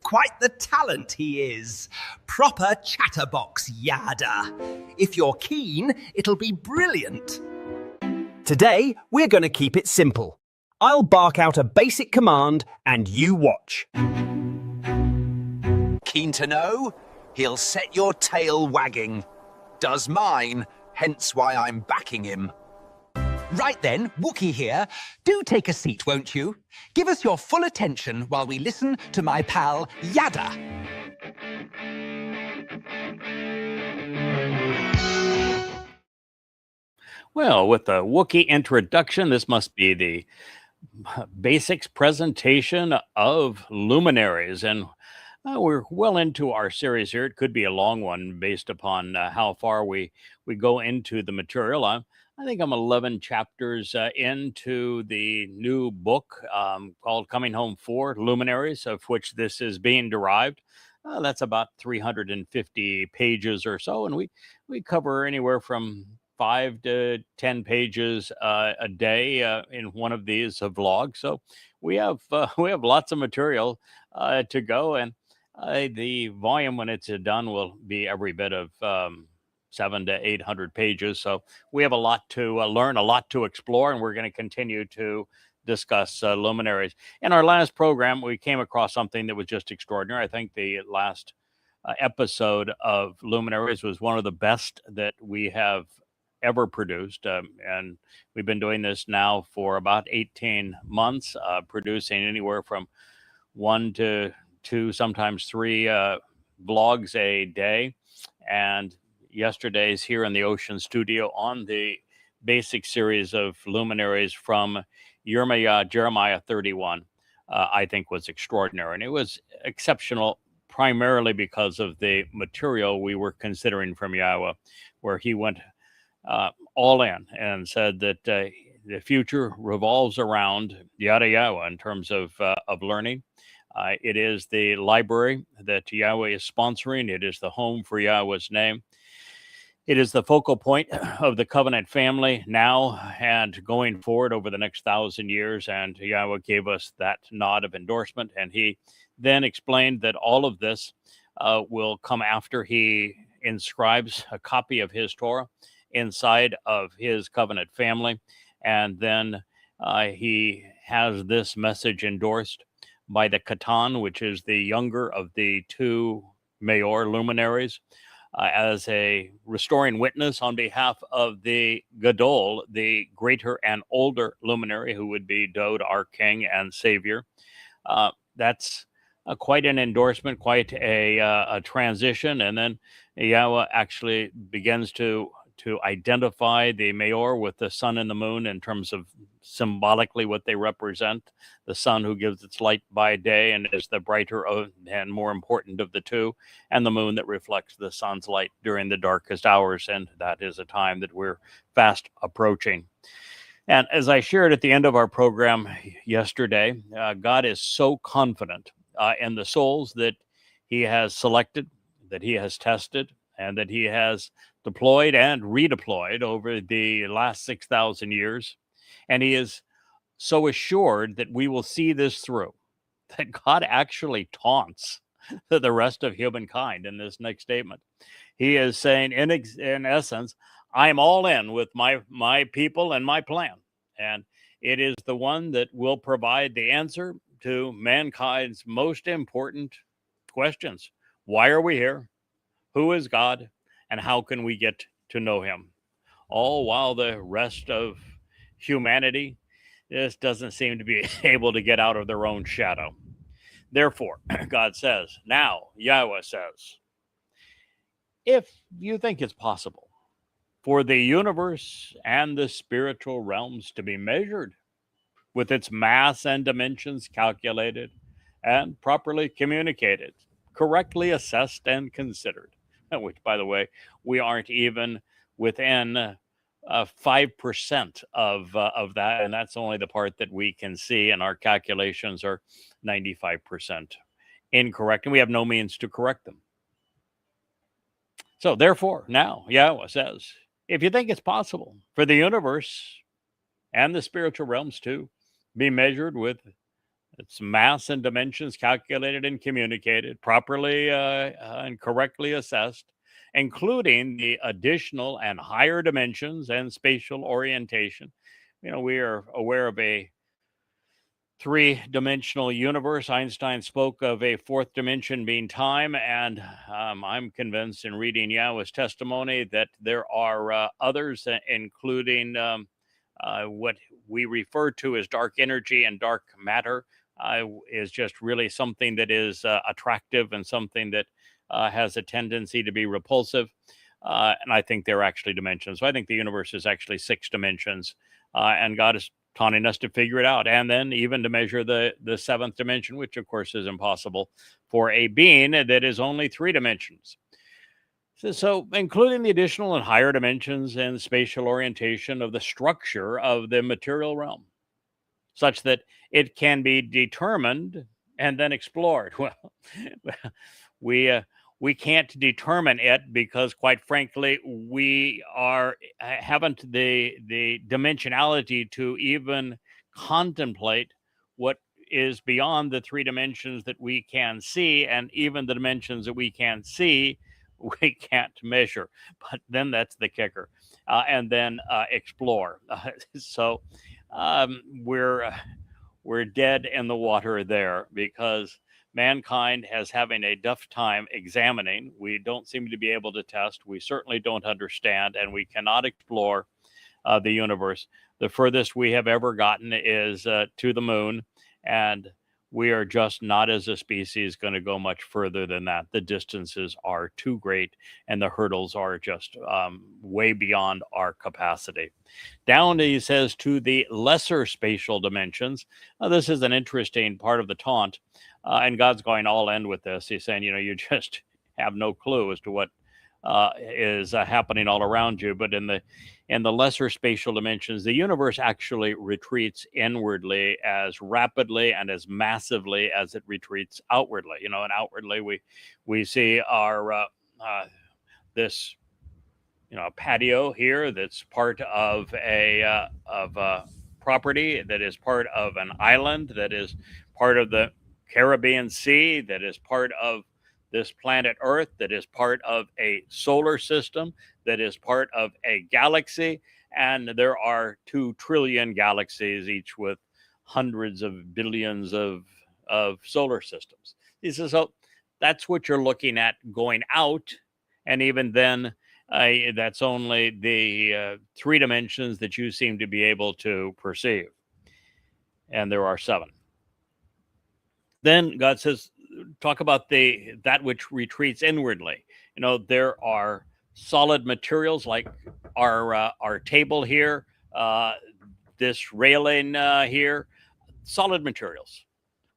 Quite the talent he is. Proper chatterbox yada. If you're keen, it'll be brilliant. Today, we're going to keep it simple. I'll bark out a basic command and you watch. Keen to know? He'll set your tail wagging. Does mine, hence why I'm backing him. Right then, Wookie here. Do take a seat, won't you? Give us your full attention while we listen to my pal, Yada. Well, with the Wookiee introduction, this must be the basics presentation of Luminaries. And we're well into our series here. It could be a long one based upon how far we go into the material. I think I'm 11 chapters into the new book called Coming Home 4, Luminaries, of which this is being derived. That's about 350 pages or so. And we cover anywhere from 5 to 10 pages a day in one of these vlogs. So we have lots of material to go, and the volume when it's done will be every bit of 700 to 800 pages. So we have a lot to learn, a lot to explore, and we're going to continue to discuss Luminaries. In our last program, we came across something that was just extraordinary. I think the last episode of Luminaries was one of the best that we have ever produced, and we've been doing this now for about 18 months, producing anywhere from 1 to 2, sometimes 3 vlogs a day. And yesterday's here in the Ocean Studio on the basic series of Luminaries from Jeremiah 31, I think was extraordinary. And it was exceptional primarily because of the material we were considering from Yahweh, where he went all in and said that the future revolves around Yada Yahweh in terms of learning. It is the library that Yahweh is sponsoring. It is the home for Yahweh's name. It is the focal point of the covenant family now and going forward over the next 1,000 years. And Yahweh gave us that nod of endorsement. And he then explained that all of this will come after he inscribes a copy of his Torah inside of his covenant family. And then he has this message endorsed by the Katan, which is the younger of the 2 Mayor luminaries, as a restoring witness on behalf of the Gadol, the greater and older luminary, who would be Dode, our king and savior. That's quite an endorsement, quite a transition. And then Yahweh actually begins to identify the Mayor with the sun and the moon in terms of symbolically what they represent. The sun who gives its light by day and is the brighter and more important of the two, and the moon that reflects the sun's light during the darkest hours. And that is a time that we're fast approaching. And as I shared at the end of our program yesterday, God is so confident in the souls that he has selected, that he has tested, and that he has deployed and redeployed over the last 6,000 years. And he is so assured that we will see this through, that God actually taunts the rest of humankind in this next statement. He is saying, in essence, I'm all in with my people and my plan. And it is the one that will provide the answer to mankind's most important questions. Why are we here? Who is God? And how can we get to know him? All while the rest of humanity just doesn't seem to be able to get out of their own shadow. Therefore, God says, now Yahweh says, if you think it's possible for the universe and the spiritual realms to be measured, with its mass and dimensions calculated and properly communicated, correctly assessed and considered, which, by the way, we aren't even within 5% of that, and that's only the part that we can see, and our calculations are 95% incorrect, and we have no means to correct them. So therefore, now Yahweh says, if you think it's possible for the universe and the spiritual realms to be measured with Its mass and dimensions calculated and communicated, properly and correctly assessed, including the additional and higher dimensions and spatial orientation. We are aware of a three-dimensional universe. Einstein spoke of a fourth dimension being time, and I'm convinced in reading Yahweh's testimony that there are others, including what we refer to as dark energy and dark matter, is just really something that is attractive and something that has a tendency to be repulsive. And I think they're actually dimensions. So I think the universe is actually 6 dimensions, and God is taunting us to figure it out, and then even to measure the 7th dimension, which of course is impossible for a being that is only 3 dimensions. So including the additional and higher dimensions and spatial orientation of the structure of the material realm, such that it can be determined and then explored. Well, we can't determine it because, quite frankly, we haven't the dimensionality to even contemplate what is beyond the 3 dimensions that we can see, and even the dimensions that we can see, we can't measure. But then that's the kicker, and then explore. So we're dead in the water there, because mankind has having a tough time examining. We don't seem to be able to test. We certainly don't understand, and we cannot explore the universe. The furthest we have ever gotten is to the moon, and we are just not, as a species, going to go much further than that. The distances are too great, and the hurdles are just way beyond our capacity. Down, he says, to the lesser spatial dimensions. This is an interesting part of the taunt, and God's going all in with this. He's saying, you just have no clue as to what is happening all around you. But in the lesser spatial dimensions, the universe actually retreats inwardly as rapidly and as massively as it retreats outwardly. And outwardly we see our this patio here that's part of a property that is part of an island, that is part of the Caribbean Sea, that is part of this planet Earth, that is part of a solar system, that is part of a galaxy. And there are 2 trillion galaxies, each with hundreds of billions of solar systems. He says, so that's what you're looking at going out. And even then, that's only the 3 dimensions that you seem to be able to perceive. And there are 7. Then God says, talk about that which retreats inwardly. There are solid materials like our table here, this railing here, solid materials.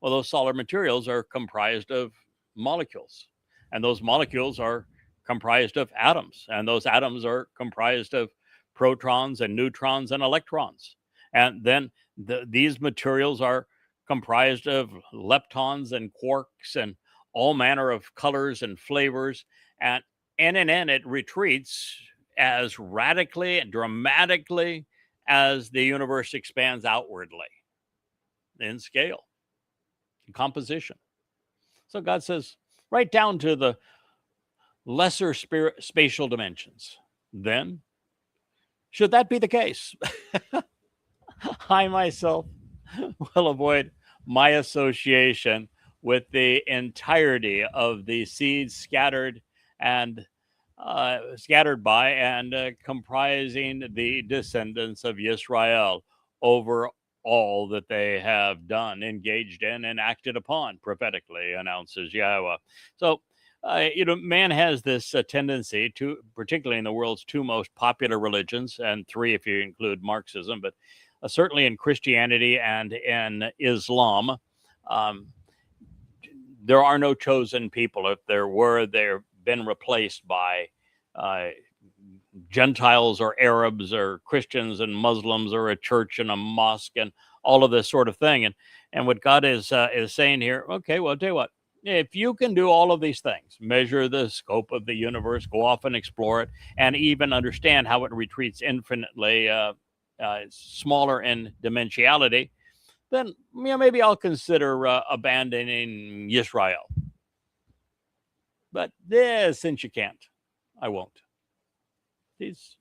Well, those solid materials are comprised of molecules, and those molecules are comprised of atoms, and those atoms are comprised of protons and neutrons and electrons. And then these materials are comprised of leptons and quarks and all manner of colors and flavors. And in it retreats as radically and dramatically as the universe expands outwardly in scale, in composition. So God says, right down to the lesser spatial dimensions. Then, should that be the case, I myself will avoid my association with the entirety of the seeds scattered by and comprising the descendants of Israel over all that they have done, engaged in, and acted upon prophetically, announces Yahweh. So, man has this tendency to, particularly in the world's 2 most popular religions, and 3 if you include Marxism, but certainly in Christianity and in Islam, there are no chosen people. If there were, they've been replaced by Gentiles or Arabs or Christians and Muslims or a church and a mosque and all of this sort of thing. And what God is saying here, okay, well, I'll tell you what, if you can do all of these things, measure the scope of the universe, go off and explore it, and even understand how it retreats infinitely smaller in dimensionality, then maybe I'll consider abandoning Yisrael. But since you can't, I won't. He's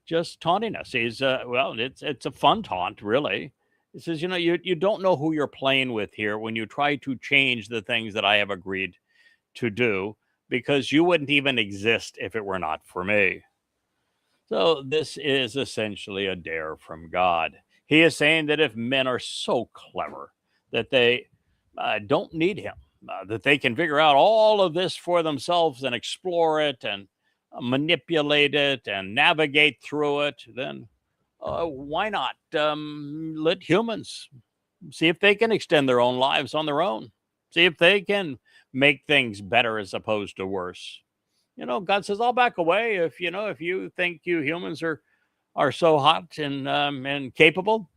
just taunting us. He's well, it's a fun taunt, really. He says, you don't know who you're playing with here when you try to change the things that I have agreed to do, because you wouldn't even exist if it were not for me. So this is essentially a dare from God. He is saying that if men are so clever that they don't need him, that they can figure out all of this for themselves and explore it and manipulate it and navigate through it, then why not let humans see if they can extend their own lives on their own? See if they can make things better as opposed to worse. God says, I'll back away if you think you humans are so hot and capable.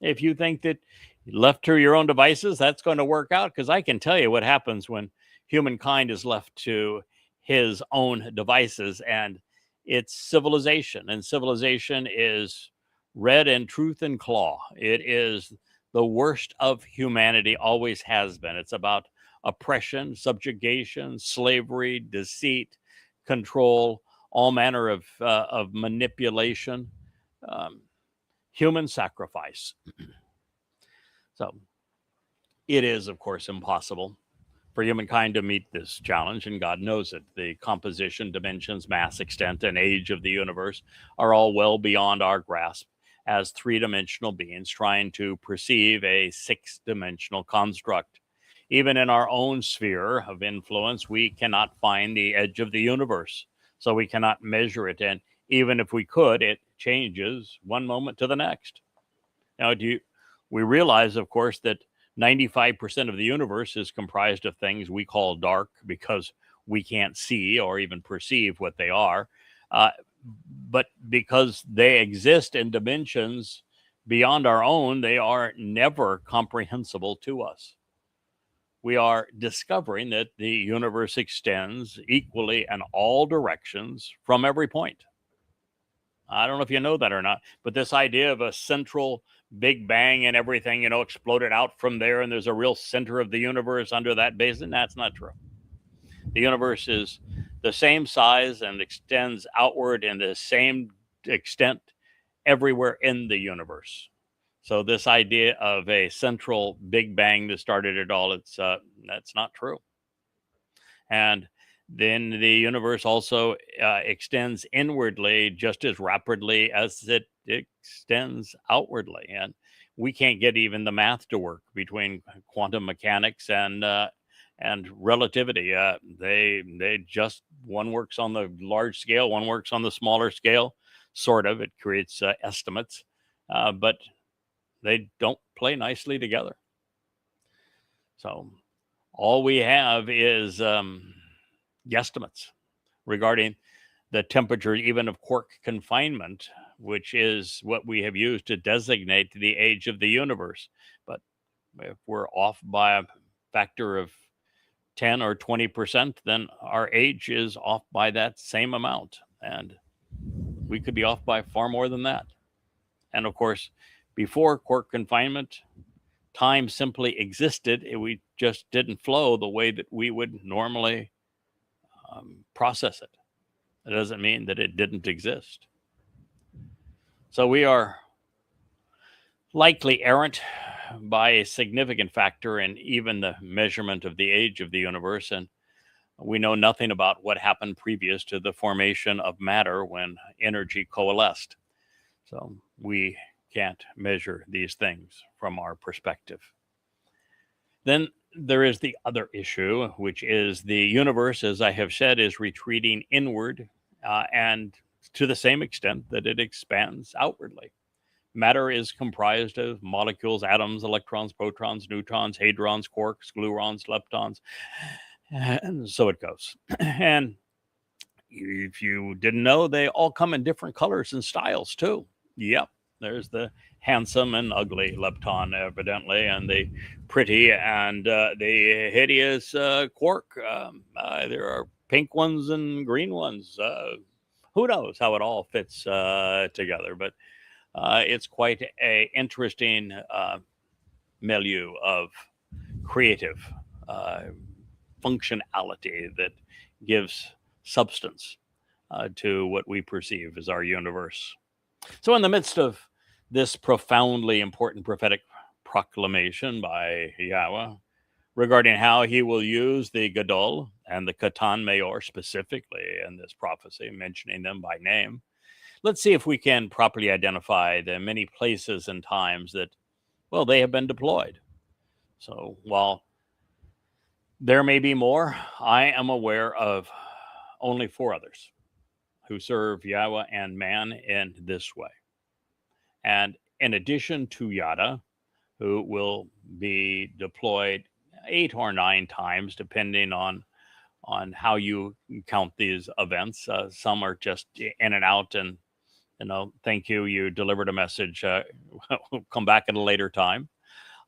If you think that left to your own devices, that's going to work out, because I can tell you what happens when humankind is left to his own devices, and it's civilization. And civilization is red and truth and claw. It is the worst of humanity, always has been. It's about oppression, subjugation, slavery, deceit, control, all manner of manipulation, human sacrifice. So it is, of course, impossible for humankind to meet this challenge, and God knows it. The composition, dimensions, mass, extent, and age of the universe are all well beyond our grasp as three-dimensional beings trying to perceive a six-dimensional construct. Even in our own sphere of influence, we cannot find the edge of the universe, so we cannot measure it. And even if we could, it changes one moment to the next. Now, we realize, of course, that 95% of the universe is comprised of things we call dark because we can't see or even perceive what they are. But because they exist in dimensions beyond our own, they are never comprehensible to us. We are discovering that the universe extends equally in all directions from every point. I don't know if you know that or not, but this idea of a central Big Bang and everything, exploded out from there, and there's a real center of the universe under that basin, that's not true. The universe is the same size and extends outward in the same extent everywhere in the universe. So this idea of a central Big Bang that started it all, that's not true. And then the universe also extends inwardly just as rapidly as it extends outwardly. And we can't get even the math to work between quantum mechanics and relativity. They just, one works on the large scale, one works on the smaller scale. Sort of, it creates estimates, but they don't play nicely together. So all we have is guesstimates regarding the temperature, even of quark confinement, which is what we have used to designate the age of the universe. But if we're off by a factor of 10 or 20%, then our age is off by that same amount. And we could be off by far more than that. And of course, before quark confinement, time simply existed. We just didn't flow the way that we would normally process it. It doesn't mean that it didn't exist. So we are likely errant by a significant factor in even the measurement of the age of the universe. And we know nothing about what happened previous to the formation of matter when energy coalesced. So we can't measure these things from our perspective. Then there is the other issue, which is the universe, as I have said, is retreating inward and to the same extent that it expands outwardly. Matter is comprised of molecules, atoms, electrons, protons, neutrons, hadrons, quarks, gluons, leptons, and so it goes. And if you didn't know, they all come in different colors and styles too. Yep, there's the handsome and ugly lepton, evidently, and the pretty and the hideous quark. There are pink ones and green ones. Who knows how it all fits together? But it's quite a interesting milieu of creative functionality that gives substance to what we perceive as our universe. So, in the midst of this profoundly important prophetic proclamation by Yahweh regarding how he will use the Gadol and the Katan Mayor specifically in this prophecy, mentioning them by name, let's see if we can properly identify the many places and times that, well, they have been deployed. So, while there may be more, I am aware of only 4 others who serve Yahweh and man in this way. And in addition to Yada, who will be deployed 8 or 9 times, depending on how you count these events. Some are just in and out, and thank you, you delivered a message. Come back at a later time.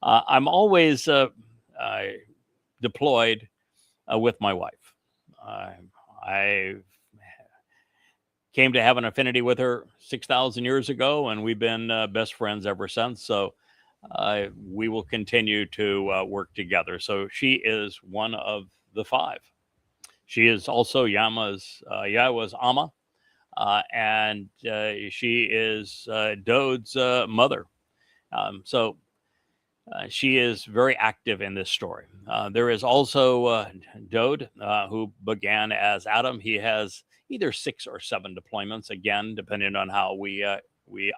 I'm always deployed with my wife. I came to have an affinity with her 6,000 years ago, and we've been best friends ever since. So we will continue to work together. So she is one of the 5. She is also Yahweh's Amma, and she is Dode's mother. So she is very active in this story. There is also Dode, who began as Adam. He has either 6 or 7 deployments, again, depending on how we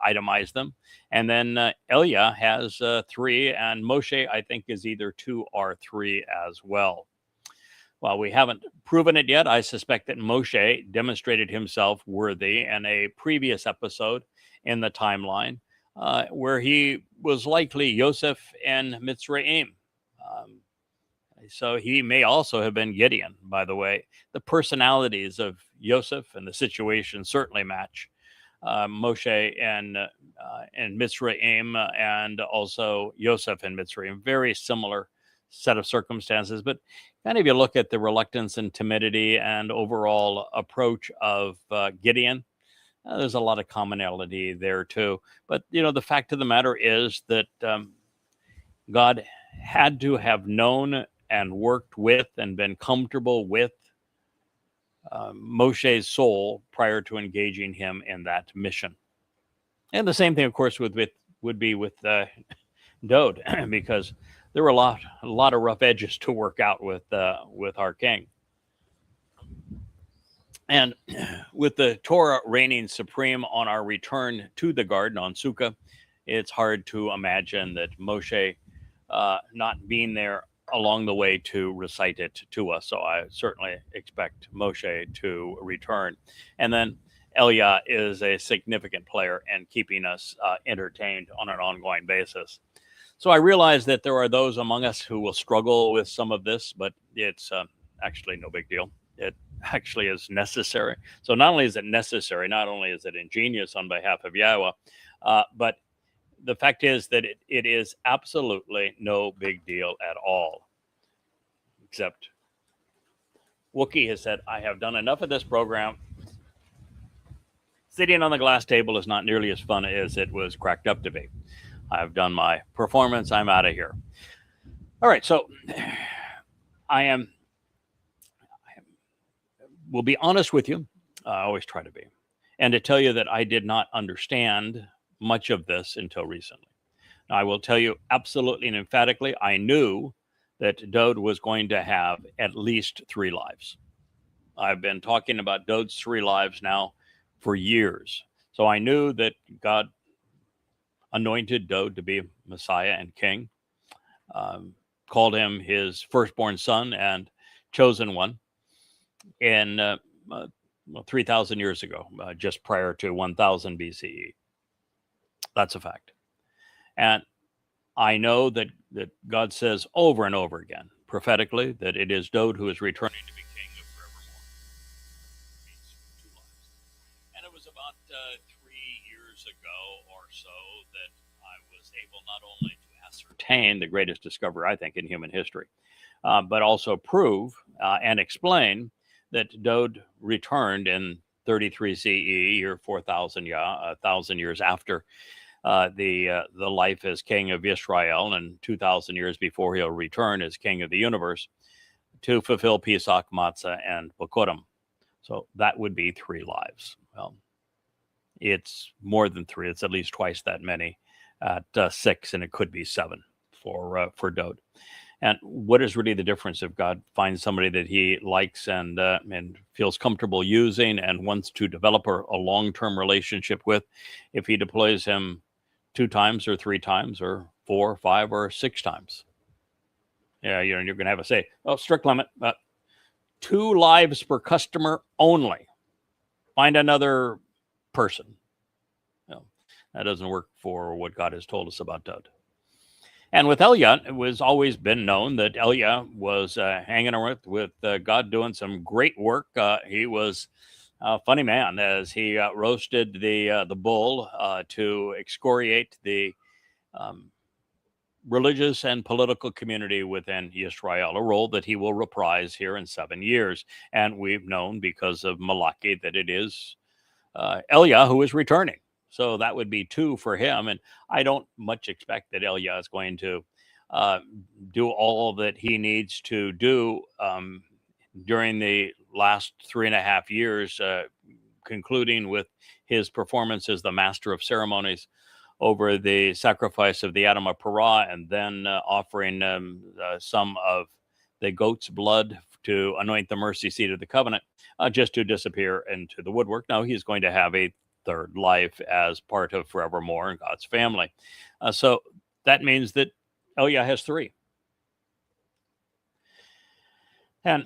itemize them. And then Elia has 3, and Moshe, I think, is either 2 or 3 as well. While we haven't proven it yet, I suspect that Moshe demonstrated himself worthy in a previous episode in the timeline, where he was likely Yosef and Mitzrayim. So he may also have been Gideon, by the way. The personalities of Yosef and the situation certainly match. Moshe and Mitzrayim, and also Yosef and Mitzrayim, very similar set of circumstances. But kind of you look at the reluctance and timidity and overall approach of Gideon, there's a lot of commonality there too. But, the fact of the matter is that God had to have known and worked with and been comfortable with Moshe's soul prior to engaging him in that mission. And the same thing, of course, would be with Dode, because there were a lot of rough edges to work out with our king. And with the Torah reigning supreme on our return to the garden on Sukkah, it's hard to imagine that Moshe not being there along the way to recite it to us. So I certainly expect Moshe to return. And then Elia is a significant player in keeping us entertained on an ongoing basis. So I realize that there are those among us who will struggle with some of this, but it's actually no big deal. It actually is necessary. So not only is it necessary, not only is it ingenious on behalf of Yahweh, but the fact is that it is absolutely no big deal at all. Except Wookie has said, I have done enough of this program. Sitting on the glass table is not nearly as fun as it was cracked up to be. I've done my performance. I'm out of here. All right. So will be honest with you. I always try to be. And to tell you that I did not understand much of this until recently. Now, I will tell you absolutely and emphatically, I knew that Dode was going to have at least 3 lives. I've been talking about Dode's 3 lives now for years. So I knew that God anointed Dode to be Messiah and King, called him his firstborn son and chosen one in 3,000 years ago, just prior to 1000 BCE. That's a fact. And I know that God says over and over again, prophetically, that it is Dode who is returning to be king of forevermore. Means 2 lives. And it was about 3 years ago or so that I was able not only to ascertain the greatest discovery, I think, in human history, but also prove and explain that Dode returned in 33 CE, or 4,000 1,000 years after the life as king of Israel, and 2,000 years before he'll return as king of the universe, to fulfill Pesach, Matzah, and Bokurim. So that would be 3 lives. Well, it's more than 3. It's at least twice that many at 6, and it could be 7 for Dode. And what is really the difference if God finds somebody that he likes and feels comfortable using and wants to develop a long-term relationship with, if he deploys him 2 times or 3 times or 4, 5, or 6 times? Yeah, you're going to have a say. Oh, strict limit, 2 lives per customer only. Find another person. No, that doesn't work for what God has told us about Dode. And with Elia, it was always been known that Elia was hanging around with God, doing some great work. He was a funny man, as he roasted the bull to excoriate the religious and political community within Israel, a role that he will reprise here in 7 years. And we've known because of Malachi that it is Elia who is returning. So that would be 2 for him. And I don't much expect that Elia is going to do all that he needs to do during the last 3.5 years, concluding with his performance as the master of ceremonies over the sacrifice of the Adam of Parah, and then offering some of the goat's blood to anoint the mercy seat of the covenant, just to disappear into the woodwork. Now he's going to have a 3rd life as part of forevermore in God's family. So that means that Elia has 3. And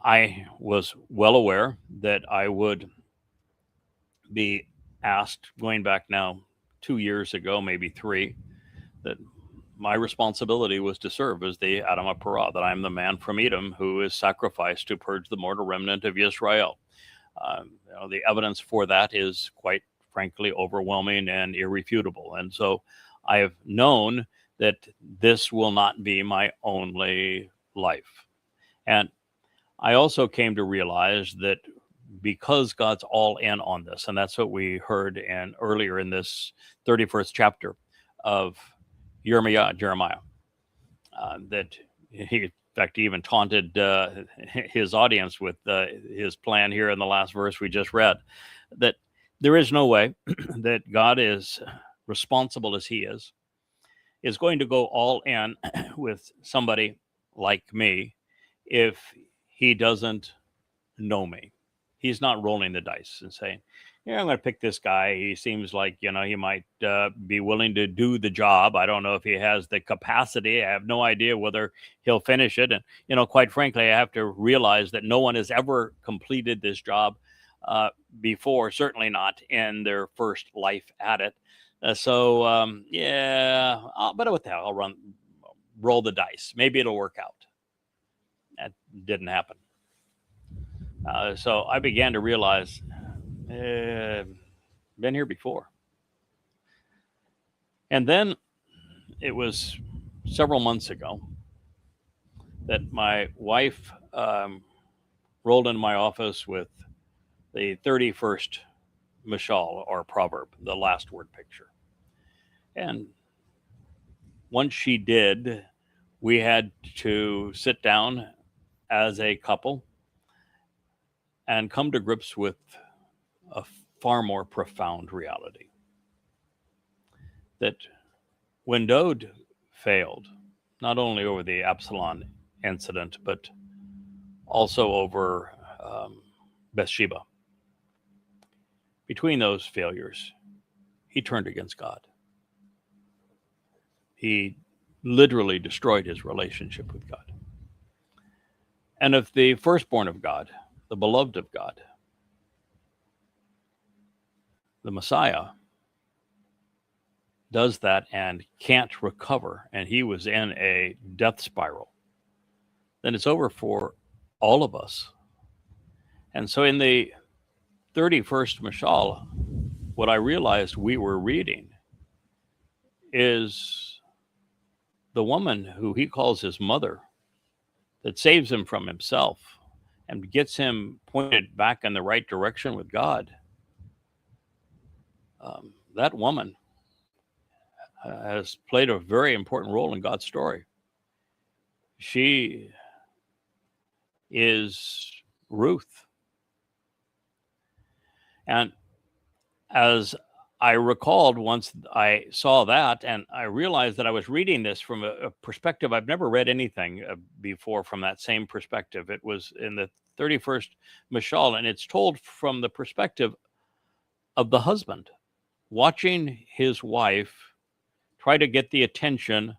I was well aware that I would be asked, going back now 2 years ago, maybe 3, that my responsibility was to serve as the Adam of Parah, that I'm the man from Edom who is sacrificed to purge the mortal remnant of Israel. The evidence for that is quite frankly overwhelming and irrefutable. And so I have known that this will not be my only life. And I also came to realize that because God's all in on this, and that's what we heard earlier in this 31st chapter of Jeremiah, that he, in fact, he even taunted his audience with his plan here in the last verse we just read, that there is no way that God, is responsible as he is going to go all in with somebody like me if he doesn't know me. He's not rolling the dice and saying, yeah, I'm going to pick this guy. He seems like, he might be willing to do the job. I don't know if he has the capacity. I have no idea whether he'll finish it. And, quite frankly, I have to realize that no one has ever completed this job before, certainly not in their first life at it. But what the hell, I'll roll the dice. Maybe it'll work out. That didn't happen. So I began to realize, been here before. And then it was several months ago that my wife rolled into my office with the 31st mashal, or proverb, the last word picture. And once she did, we had to sit down as a couple and come to grips with a far more profound reality. That when Dode failed, not only over the Absalom incident, but also over Bathsheba, between those failures, he turned against God. He literally destroyed his relationship with God. And if the firstborn of God, the beloved of God, the Messiah, does that and can't recover, and he was in a death spiral, then it's over for all of us. And so in the 31st mashal, what I realized we were reading is the woman who he calls his mother, that saves him from himself and gets him pointed back in the right direction with God. That woman has played a very important role in God's story. She is Ruth. And as I recalled once I saw that, and I realized that I was reading this from a perspective I've never read anything before from that same perspective. It was in the 31st Mishal, and it's told from the perspective of the husband watching his wife try to get the attention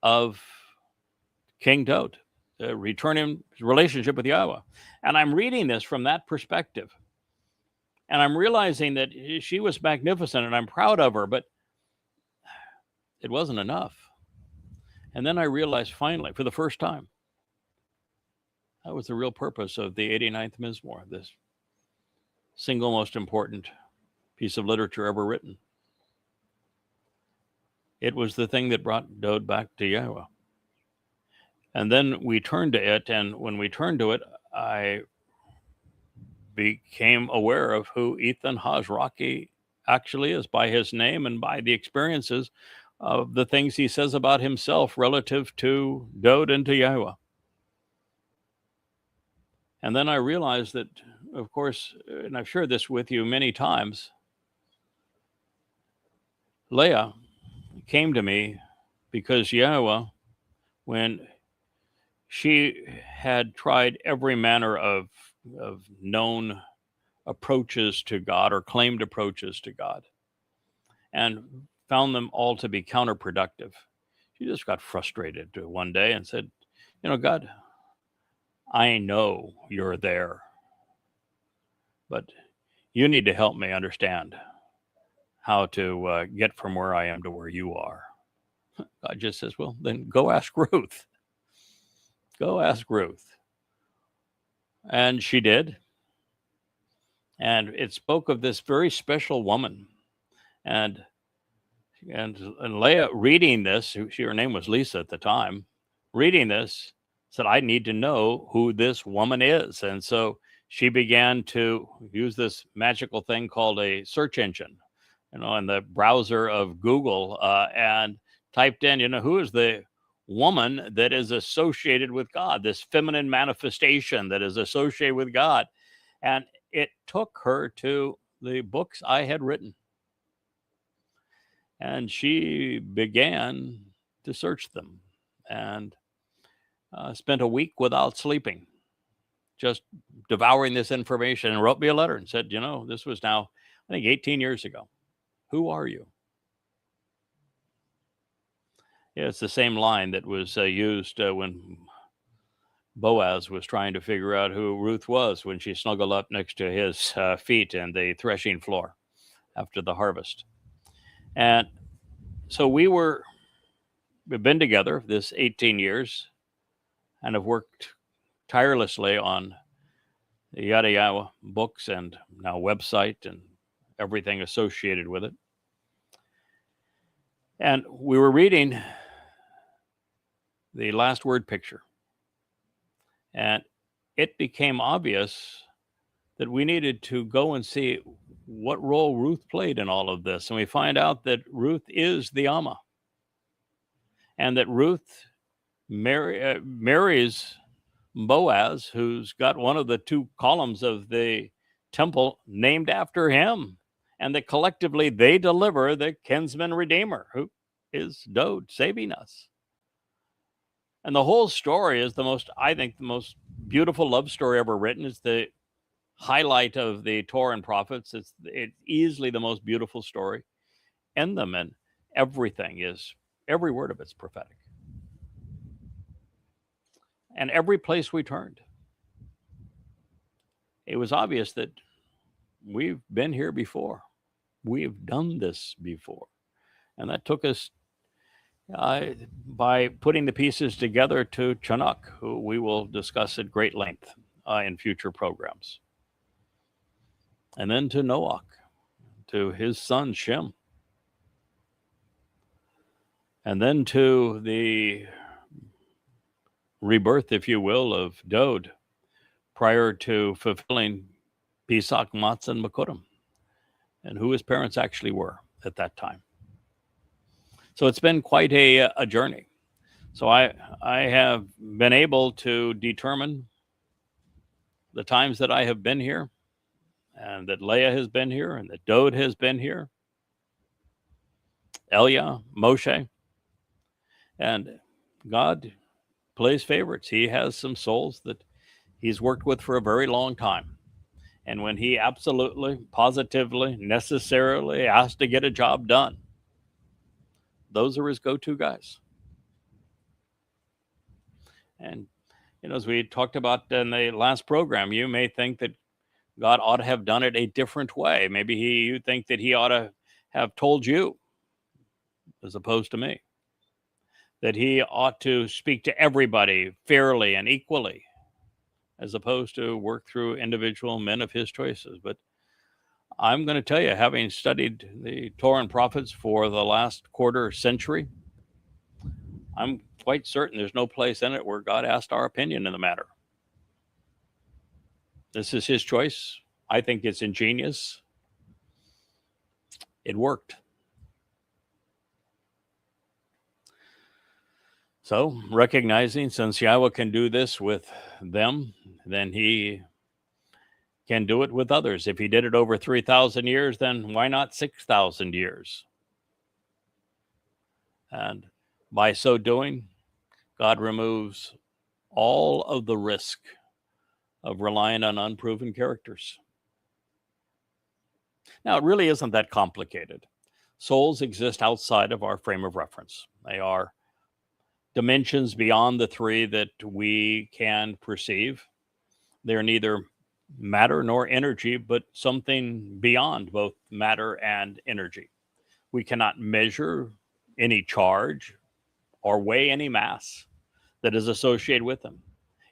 of King Daud, return him relationship with Yahweh. And I'm reading this from that perspective. And I'm realizing that she was magnificent and I'm proud of her, but it wasn't enough. And then I realized finally, for the first time, that was the real purpose of the 89th Mizmor, this single most important piece of literature ever written. It was the thing that brought Daud back to Yahweh. And then we turned to it, and when we turned to it, I became aware of who Ethan Hazraki actually is by his name and by the experiences of the things he says about himself relative to Daud and to Yahweh. And then I realized that, of course, and I've shared this with you many times, Leah came to me because Yahweh, when she had tried every manner of known approaches to God or claimed approaches to God and found them all to be counterproductive, she just got frustrated one day and said, God, I know you're there, but you need to help me understand how to get from where I am to where you are. God just says, well, then go ask Ruth. Go ask Ruth. And she did. And it spoke of this very special woman. And Leah reading this, her name was Lisa at the time, reading this, said, I need to know who this woman is. And so she began to use this magical thing called a search engine, in the browser of Google, and typed in, who is the woman that is associated with God, this feminine manifestation that is associated with God. And it took her to the books I had written. And she began to search them and spent a week without sleeping, just devouring this information, and wrote me a letter and said, this was now, I think, 18 years ago. Who are you? Yeah, it's the same line that was used when Boaz was trying to figure out who Ruth was when she snuggled up next to his feet in the threshing floor after the harvest. And so we've been together this 18 years and have worked tirelessly on the Yada Yahweh books and now website and everything associated with it. And we were reading the last word picture. And it became obvious that we needed to go and see what role Ruth played in all of this. And we find out that Ruth is the Amma. And that Ruth marries Boaz, who's got one of the two columns of the temple named after him. And that collectively they deliver the kinsman redeemer, who is Daud, saving us. And the whole story is the most beautiful love story ever written. It's the highlight of the Torah and prophets. It's easily the most beautiful story in them. And every word of it's prophetic. And every place we turned, it was obvious that we've been here before. We've done this before. And that took us by putting the pieces together to Chanuk, who we will discuss at great length in future programs. And then to Noach, to his son Shem. And then to the rebirth, if you will, of Daud prior to fulfilling Pesach, Matzah, and Makurim, and who his parents actually were at that time. So it's been quite a journey. So I have been able to determine the times that I have been here, and that Leah has been here, and that Dode has been here, Elia, Moshe, and God plays favorites. He has some souls that he's worked with for a very long time. And when he absolutely, positively, necessarily has to get a job done, those are his go-to guys. And, as we talked about in the last program, you may think that God ought to have done it a different way. Maybe you think that he ought to have told you as opposed to me, that he ought to speak to everybody fairly and equally, as opposed to work through individual men of his choices. But I'm going to tell you, having studied the Torah and prophets for the last quarter century, I'm quite certain there's no place in it where God asked our opinion in the matter. This is his choice. I think it's ingenious. It worked. So, recognizing since Yahweh can do this with them, then he can do it with others. If he did it over 3,000 years, then why not 6,000 years? And by so doing, God removes all of the risk of relying on unproven characters. Now, it really isn't that complicated. Souls exist outside of our frame of reference. They are dimensions beyond the three that we can perceive. They're neither matter nor energy, but something beyond both matter and energy. We cannot measure any charge or weigh any mass that is associated with them,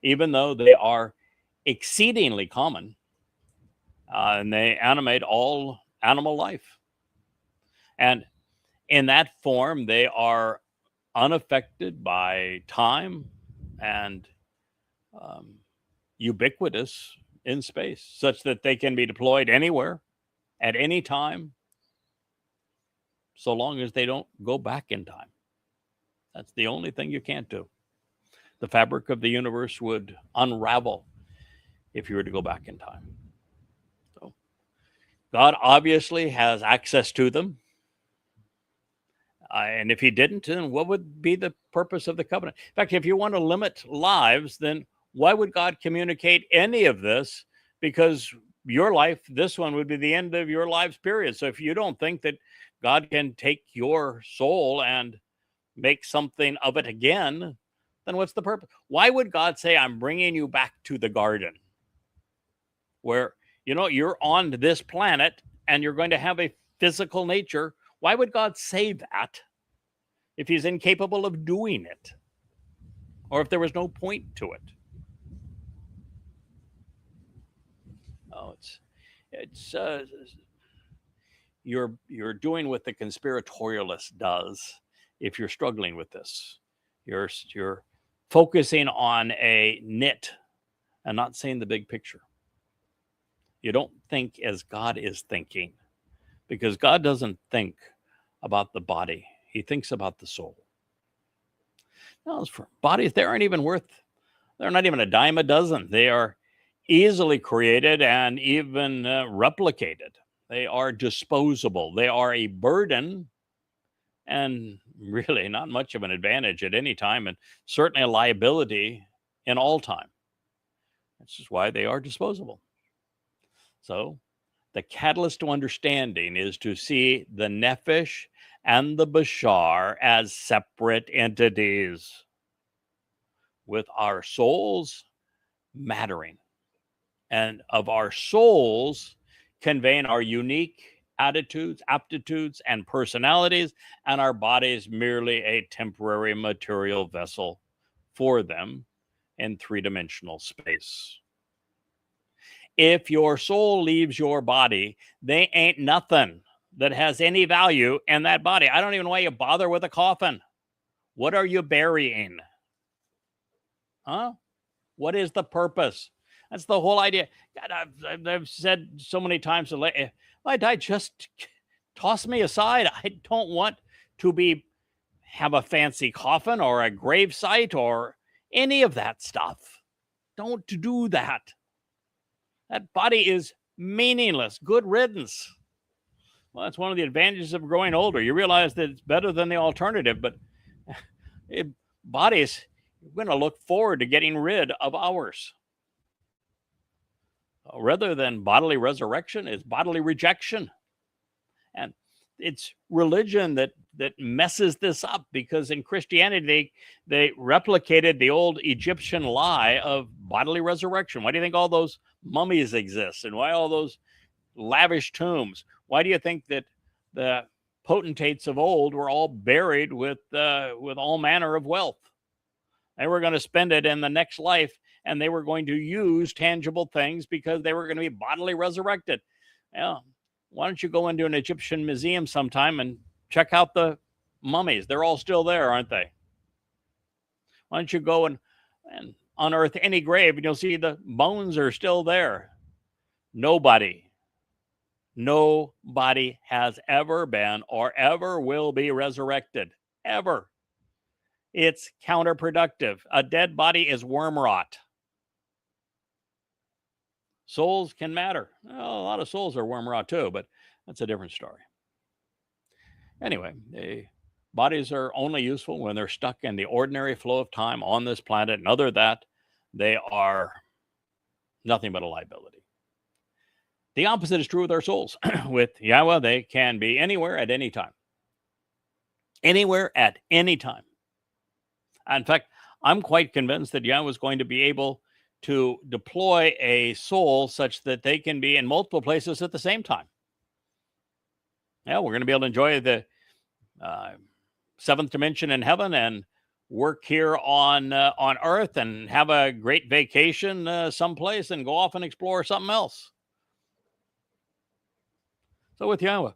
even though they are exceedingly common and they animate all animal life. And in that form, they are unaffected by time and ubiquitous in space, such that they can be deployed anywhere at any time, so long as they don't go back in time. That's the only thing you can't do. The fabric of the universe would unravel if you were to go back in time. So God obviously has access to them. And if he didn't, then what would be the purpose of the covenant? In fact, if you want to limit lives, then why would God communicate any of this? Because your life, this one would be the end of your life's period. So if you don't think that God can take your soul and make something of it again, then what's the purpose? Why would God say, I'm bringing you back to the garden where, you're on this planet and you're going to have a physical nature? Why would God say that if he's incapable of doing it, or if there was no point to it? Oh, it's you're doing what the conspiratorialist does if you're struggling with this. You're focusing on a nit and not seeing the big picture. You don't think as God is thinking, because God doesn't think about the body. He thinks about the soul. Now, as for bodies, they're not even a dime a dozen. They are easily created and even replicated. They are disposable. They are a burden and really not much of an advantage at any time, and certainly a liability in all time. That's just why they are disposable. So the catalyst to understanding is to see the nephesh and the bashar as separate entities, with our souls mattering, and of our souls conveying our unique attitudes, aptitudes, and personalities, and our bodies merely a temporary material vessel for them in three-dimensional space. If your soul leaves your body, they ain't nothing that has any value in that body. I don't even know why you bother with a coffin. What are you burying? Huh? What is the purpose? That's the whole idea. God, I've said so many times, if I die, just toss me aside. I don't want to be have a fancy coffin or a grave site or any of that stuff. Don't do that. That body is meaningless. Good riddance. Well, that's one of the advantages of growing older. You realize that it's better than the alternative, but bodies, we're going to look forward to getting rid of ours. Rather than bodily resurrection, it's bodily rejection. And it's religion that messes this up, because in Christianity, they replicated the old Egyptian lie of bodily resurrection. Why do you think all those mummies exist? And why all those lavish tombs? Why do you think that the potentates of old were all buried with all manner of wealth? They were going to spend it in the next life, and they were going to use tangible things because they were going to be bodily resurrected. Yeah. Why don't you go into an Egyptian museum sometime and check out the mummies? They're all still there, aren't they? Why don't you go and unearth any grave, and you'll see the bones are still there. Nobody has ever been or ever will be resurrected. Ever. It's counterproductive. A dead body is worm rot. Souls can matter. Well, a lot of souls are worm rot too, but that's a different story. Anyway, the bodies are only useful when they're stuck in the ordinary flow of time on this planet, and other than that, they are nothing but a liability. The opposite is true with our souls. With Yahweh, they can be anywhere at any time. Anywhere at any time. In fact, I'm quite convinced that Yahweh is going to be able to deploy a soul such that they can be in multiple places at the same time. Yeah, we're going to be able to enjoy the seventh dimension in heaven and work here on Earth and have a great vacation someplace and go off and explore something else. So with Yahweh,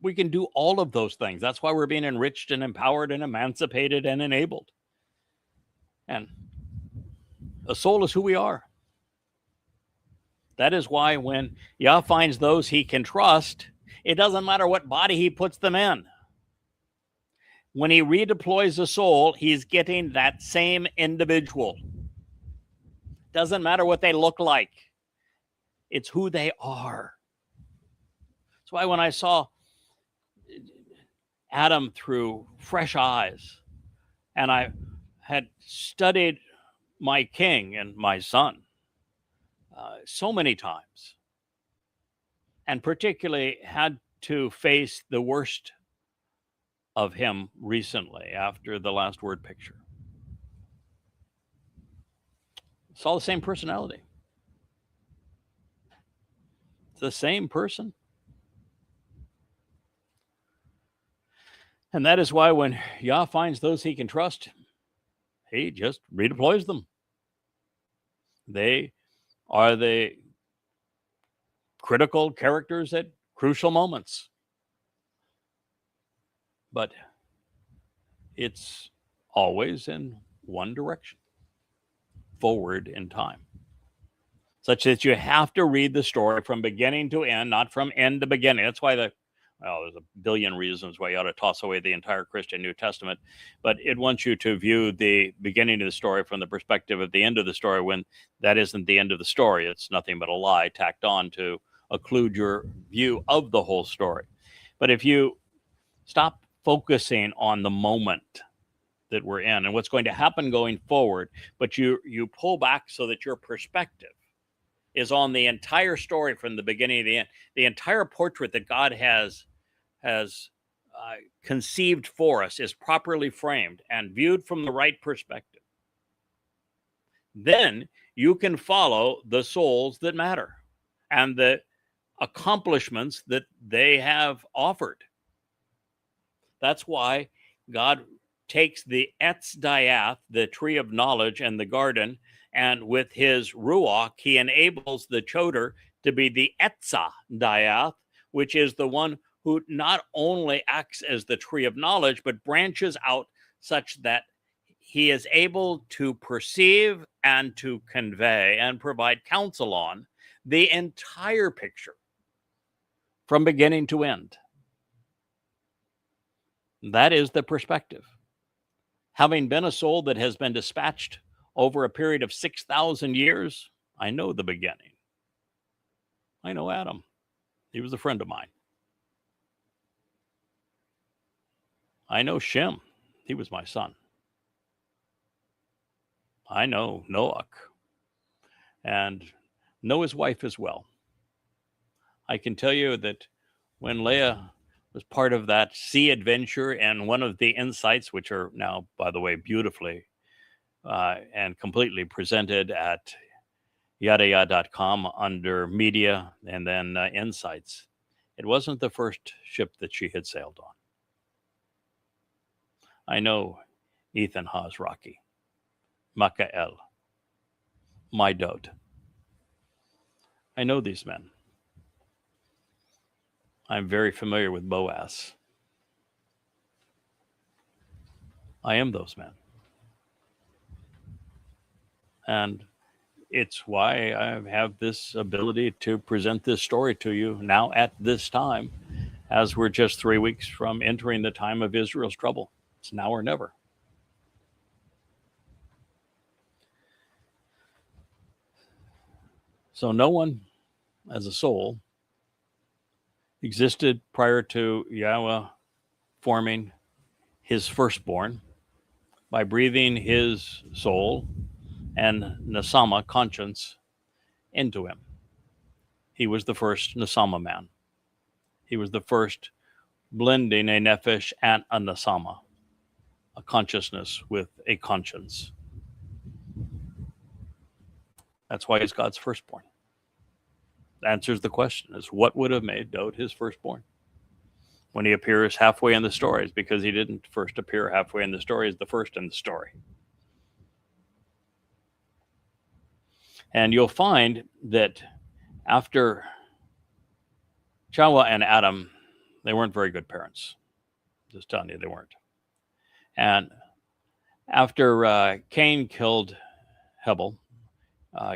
we can do all of those things. That's why we're being enriched and empowered and emancipated and enabled. And a soul is who we are. That is why when Yah finds those he can trust, it doesn't matter what body he puts them in. When he redeploys a soul, he's getting that same individual. Doesn't matter what they look like. It's who they are. That's why when I saw Adam through fresh eyes, and I had studied my king and my son so many times, and particularly had to face the worst of him recently after the Last Word picture. It's all the same personality. It's the same person. And that is why when Yah finds those he can trust, he just redeploys them. They are the critical characters at crucial moments. But it's always in one direction, forward in time. Such that you have to read the story from beginning to end, not from end to beginning. That's why there's a billion reasons why you ought to toss away the entire Christian New Testament. But it wants you to view the beginning of the story from the perspective of the end of the story, when that isn't the end of the story. It's nothing but a lie tacked on to occlude your view of the whole story. But if you stop focusing on the moment that we're in and what's going to happen going forward, but you pull back so that your perspective is on the entire story from the beginning to the end, the entire portrait that God has conceived for us is properly framed and viewed from the right perspective. Then you can follow the souls that matter and the accomplishments that they have offered. That's why God takes the Etz Diath, the tree of knowledge and the garden, and with his Ruach, he enables the Choder to be the Etza Diath, which is the one who not only acts as the tree of knowledge, but branches out such that he is able to perceive and to convey and provide counsel on the entire picture from beginning to end. That is the perspective. Having been a soul that has been dispatched over a period of 6,000 years, I know the beginning. I know Adam. He was a friend of mine. I know Shem. He was my son. I know Noach and know his wife as well. I can tell you that when Leah was part of that sea adventure, and one of the insights, which are now, by the way, beautifully and completely presented at yadaya.com under media and then insights, it wasn't the first ship that she had sailed on. I know Ethan Haas Rocky, Makael, my Dode. I know these men. I'm very familiar with Boaz. I am those men. And it's why I have this ability to present this story to you now at this time, as we're just 3 weeks from entering the time of Israel's trouble. It's now or never. So no one as a soul existed prior to Yahweh forming his firstborn by breathing his soul and Nasama, conscience, into him. He was the first Nasama man. He was the first blending a Nefesh and a Nasama, a consciousness with a conscience. That's why he's God's firstborn. Answers the question is, what would have made Dode his firstborn? When he appears halfway in the stories, because he didn't first appear halfway in the story, is the first in the story. And you'll find that after Chawa and Adam, they weren't very good parents. Just telling you, they weren't. And after Cain killed Hebel,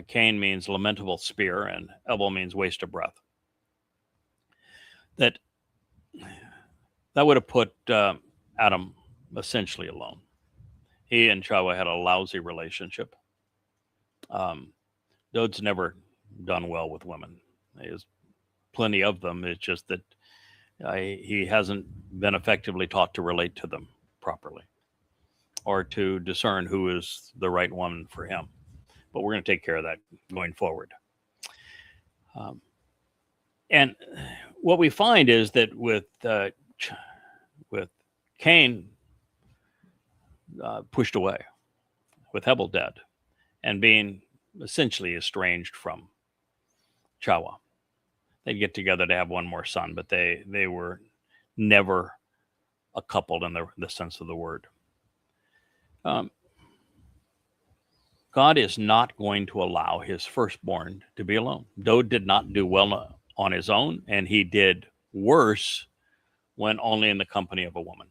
Cain means lamentable spear, and Abel means waste of breath. That would have put Adam essentially alone. He and Chawa had a lousy relationship. Dode's never done well with women. There's plenty of them. It's just that he hasn't been effectively taught to relate to them properly or to discern who is the right woman for him. But we're going to take care of that going forward. And what we find is that with Cain pushed away, with Hebel dead, and being essentially estranged from Chawa, they'd get together to have one more son, but they were never a couple in the sense of the word. God is not going to allow his firstborn to be alone. Dode did not do well on his own, and he did worse when only in the company of a woman.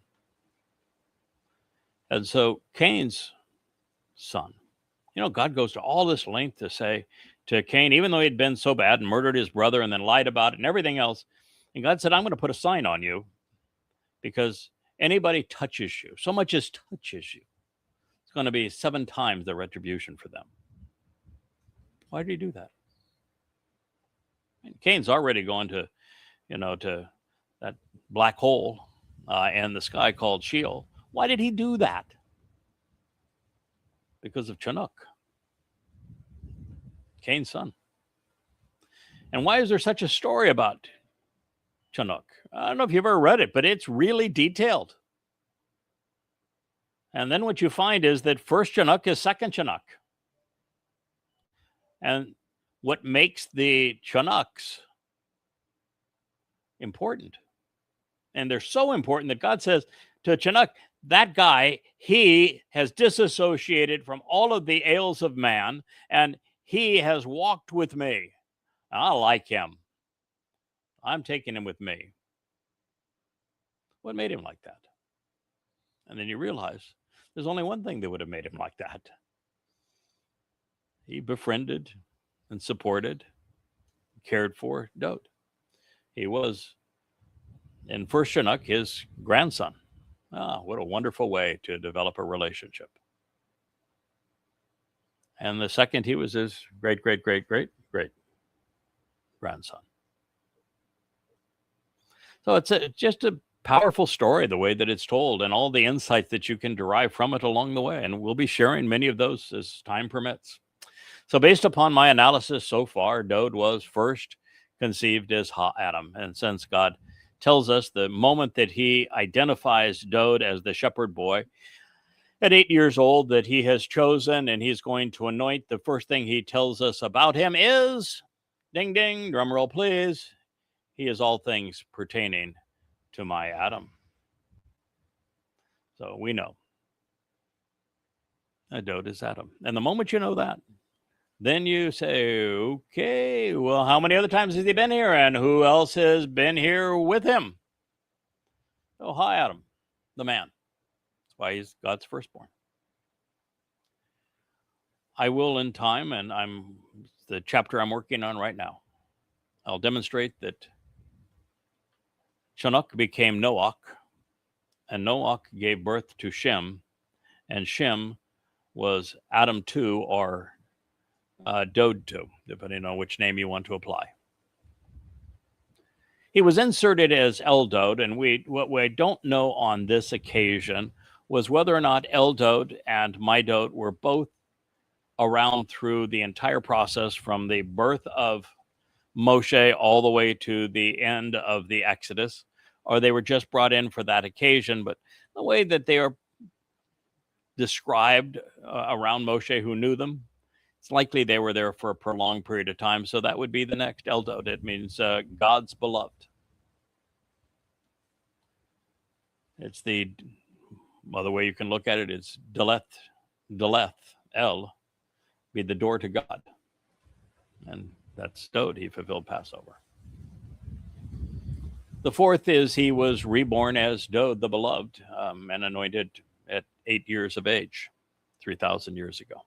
And so Cain's son, God goes to all this length to say to Cain, even though he'd been so bad and murdered his brother and then lied about it and everything else, and God said, I'm going to put a sign on you because anybody touches you, so much as touches you, it's going to be 7 times the retribution for them. Why did he do that? And Cain's already gone to that black hole in the sky called Sheol. Why did he do that? Because of Chinook, Cain's son. And why is there such a story about Chinook? I don't know if you've ever read it, but it's really detailed. And then what you find is that first Chinook is second Chinook. And what makes the Chinooks important, and they're so important that God says to Chinook, that guy, he has disassociated from all of the ails of man, and he has walked with me. I like him. I'm taking him with me. What made him like that? And then you realize there's only one thing that would have made him like that. He befriended and supported, cared for Dode. He was, in first Chinook, his grandson. Ah, what a wonderful way to develop a relationship. And the second, he was his great, great, great, great, great grandson. So it's just a powerful story, the way that it's told, and all the insights that you can derive from it along the way. And we'll be sharing many of those as time permits. So, based upon my analysis so far, Dode was first conceived as Adam. And since God tells us the moment that he identifies Dode as the shepherd boy at 8 years old that he has chosen and he's going to anoint, the first thing he tells us about him is ding, ding, drum roll, please. He is all things pertaining to my Adam. So we know that Dode is Adam. And the moment you know that, then you say, okay, well, how many other times has he been here? And who else has been here with him? Oh, hi, Adam, the man. That's why he's God's firstborn. I will in time, and the chapter I'm working on right now, I'll demonstrate that Chanuk became Noach, and Noach gave birth to Shem, and Shem was Adam 2 or Dode 2, depending on which name you want to apply. He was inserted as Eldode, and what we don't know on this occasion was whether or not Eldode and Midode were both around through the entire process from the birth of Moshe all the way to the end of the Exodus, or they were just brought in for that occasion. But the way that they are described around Moshe, who knew them, it's likely they were there for a prolonged period of time. So that would be the next Eldode. It means God's beloved. It's the other way you can look at it is Deleth, El, be the door to God. And that's Dode. He fulfilled Passover. The fourth is he was reborn as Dode, the beloved, and anointed at 8 years of age, 3,000 years ago.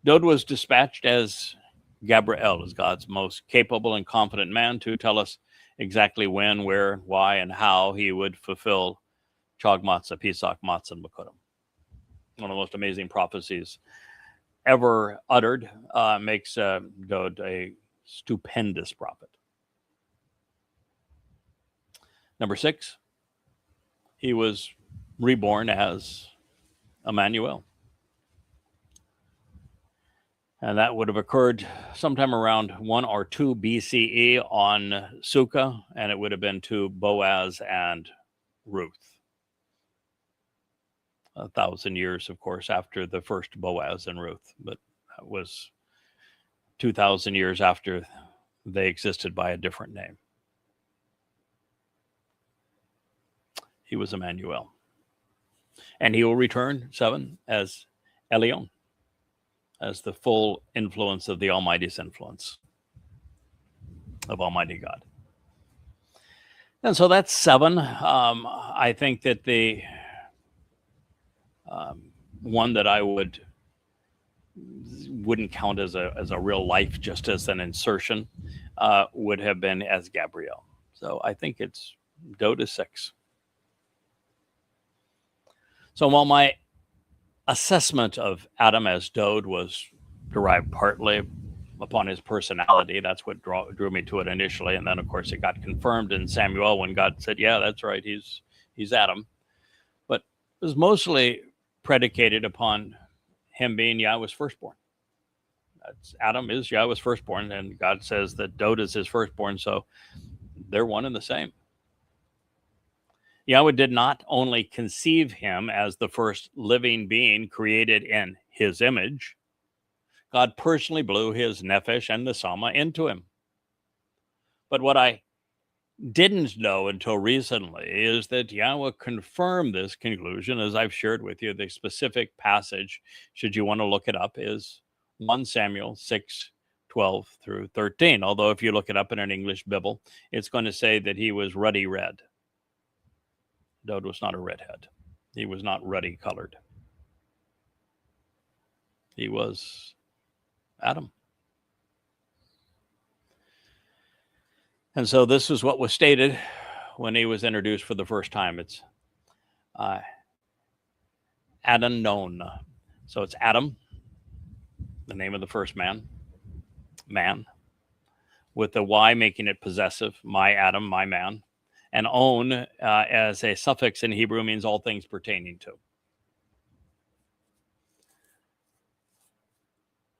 Dode was dispatched as Gabriel, as God's most capable and confident man, to tell us exactly when, where, why, and how he would fulfill Chag Matzah, Pesach, Matzah, and Bekurim. One of the most amazing prophecies ever uttered, makes Dode a stupendous prophet. Number 6, he was reborn as Emmanuel. And that would have occurred sometime around 1 or 2 BCE on Sukkah, and it would have been to Boaz and Ruth. 1,000 years, of course, after the first Boaz and Ruth, but that was 2,000 years after they existed by a different name. He was Emmanuel. And he will return, 7, as Elion, as the full influence of the Almighty's influence of Almighty God. And so that's 7. I think that the one that I wouldn't count as a real life, just as an insertion, would have been as Gabriel. So I think it's Dode is 6. So while my assessment of Adam as Dode was derived partly upon his personality, that's what drew me to it initially, and then of course it got confirmed in Samuel when God said, "Yeah, that's right, he's Adam." But it was mostly predicated upon him being Yahweh's firstborn. Adam is Yahweh's firstborn, and God says that Dode is his firstborn, so they're one and the same. Yahweh did not only conceive him as the first living being created in his image, God personally blew his nephesh and nesama into him. But what I didn't know until recently is that Yahweh confirmed this conclusion, as I've shared with you. The specific passage, should you want to look it up, is 1 Samuel 6:12 through 13. Although if you look it up in an English Bible, it's going to say that he was ruddy red. Dode was not a redhead. He was not ruddy colored. He was Adam. And so this is what was stated when he was introduced for the first time. It's uh, Adanon. So it's Adam, the name of the first man, with the Y making it possessive, my Adam, my man. And on as a suffix in Hebrew means all things pertaining to.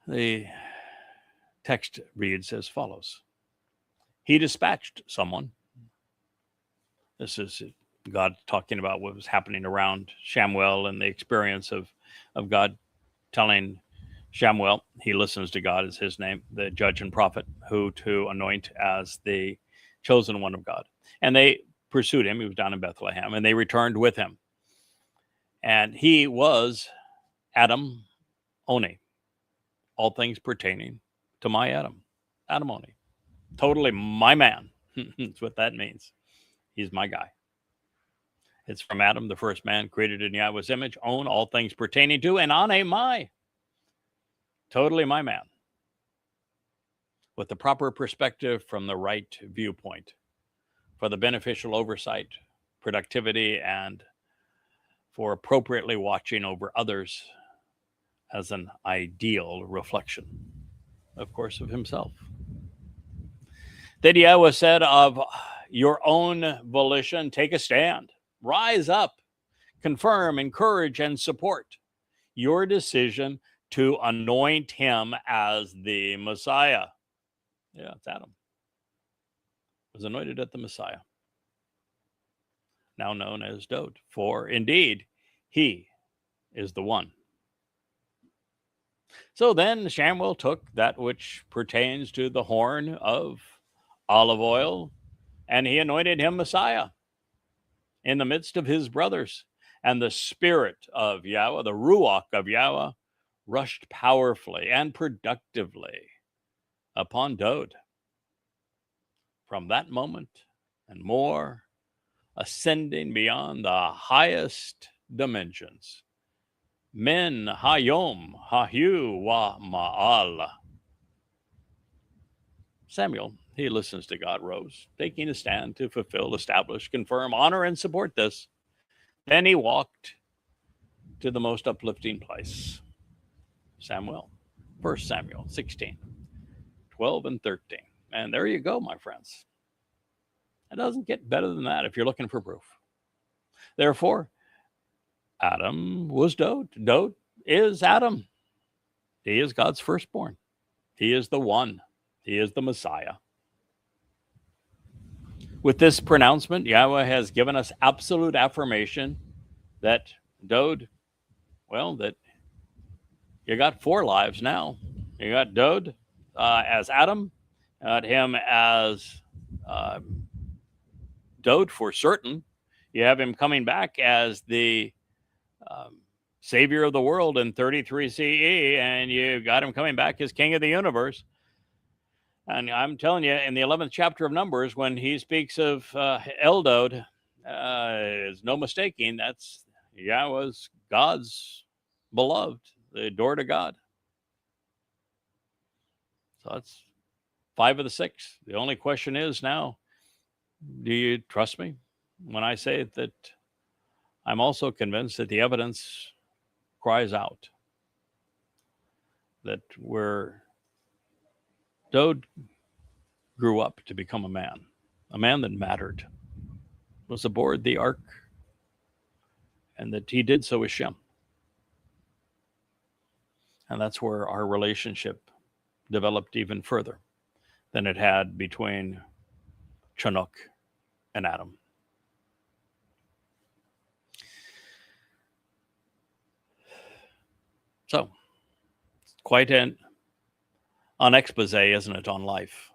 The text reads as follows. He dispatched someone. This is God talking about what was happening around Shamuel and the experience of God telling Shamuel, he listens to God, is his name, the judge and prophet, who to anoint as the chosen one of God. And they pursued him. He was down in Bethlehem, and they returned with him. And he was Adam Oni, all things pertaining to my Adam, Adam Oni. Totally my man. That's what that means. He's my guy. It's from Adam, the first man created in Yahweh's image, own all things pertaining to, and on a my. Totally my man. With the proper perspective from the right viewpoint for the beneficial oversight, productivity, and for appropriately watching over others as an ideal reflection, of course, of himself. Then Yahweh said, of your own volition, take a stand, rise up, confirm, encourage, and support your decision to anoint him as the Messiah. Yeah, it's Adam. Was anointed as the Messiah, now known as Dod. For indeed, he is the one. So then Shamuel took that which pertains to the horn of olive oil, and he anointed him Messiah in the midst of his brothers. And the Spirit of Yahweh, the Ruach of Yahweh, rushed powerfully and productively upon Dod. From that moment and more, ascending beyond the highest dimensions. Men hayom hahu wa ma'al. Samuel, he listens to God, rose, taking a stand to fulfill, establish, confirm, honor, and support this. Then he walked to the most uplifting place. Samuel, 1 Samuel 16, 12 and 13. And there you go, my friends. It doesn't get better than that if you're looking for proof. Therefore, Adam was Dod. Dod is Adam. He is God's firstborn. He is the one. He is the Messiah. With this pronouncement, Yahweh has given us absolute affirmation that Dod, well, that you got 4 lives now. You got Dod as Adam, got him as Dod for certain. You have him coming back as the Savior of the world in 33 CE, and you got him coming back as King of the universe. And I'm telling you, in the 11th chapter of Numbers, when he speaks of Eldod, there's no mistaking, that's Yahweh's, God's beloved, the adored of God. So that's 5 of the 6. The only question is now, do you trust me when I say that I'm also convinced that the evidence cries out that where Dod grew up to become a man that mattered, was aboard the ark, and that he did so with Shem. And that's where our relationship developed even further than it had between Chinook and Adam. So, quite an expose, isn't it, on life?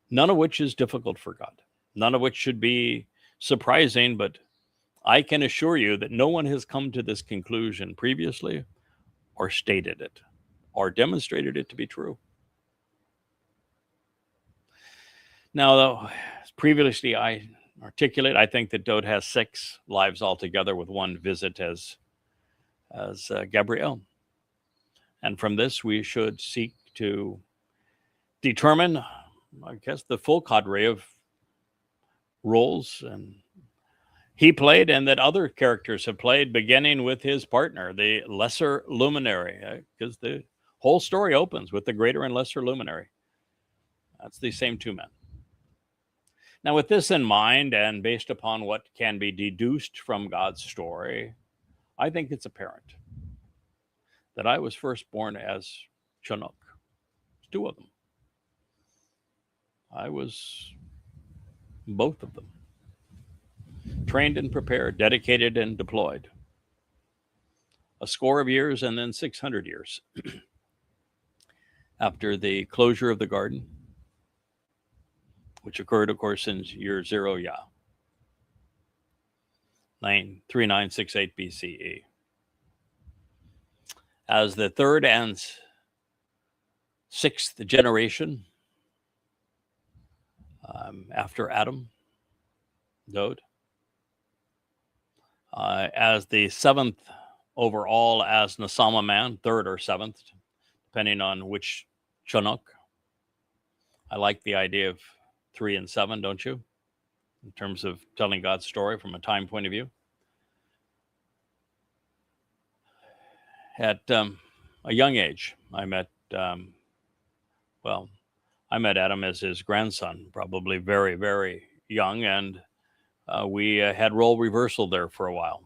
None of which is difficult for God. None of which should be surprising, but I can assure you that no one has come to this conclusion previously or stated it or demonstrated it to be true. Now, though, previously I articulate, I think that Dod has 6 lives altogether with 1 visit as Gabriel. And from this, we should seek to determine, I guess, the full cadre of roles and he played and that other characters have played, beginning with his partner, the Lesser Luminary, because the whole story opens with the Greater and Lesser Luminary. That's the same two men. Now, with this in mind, and based upon what can be deduced from God's story, I think it's apparent that I was first born as Chinook. There's two of them. I was both of them. Trained and prepared, dedicated and deployed. A score of years and then 600 years after the closure of the garden, which occurred, of course, in year 0 Yah, 3968 BCE. As the third and sixth generation after Adam, Dode, as the seventh overall as Nasama man, third or seventh, depending on which Chinook. I like the idea of 3 and 7, don't you? In terms of telling God's story from a time point of view. At a young age, I met Adam as his grandson, probably very, very young, and we had role reversal there for a while.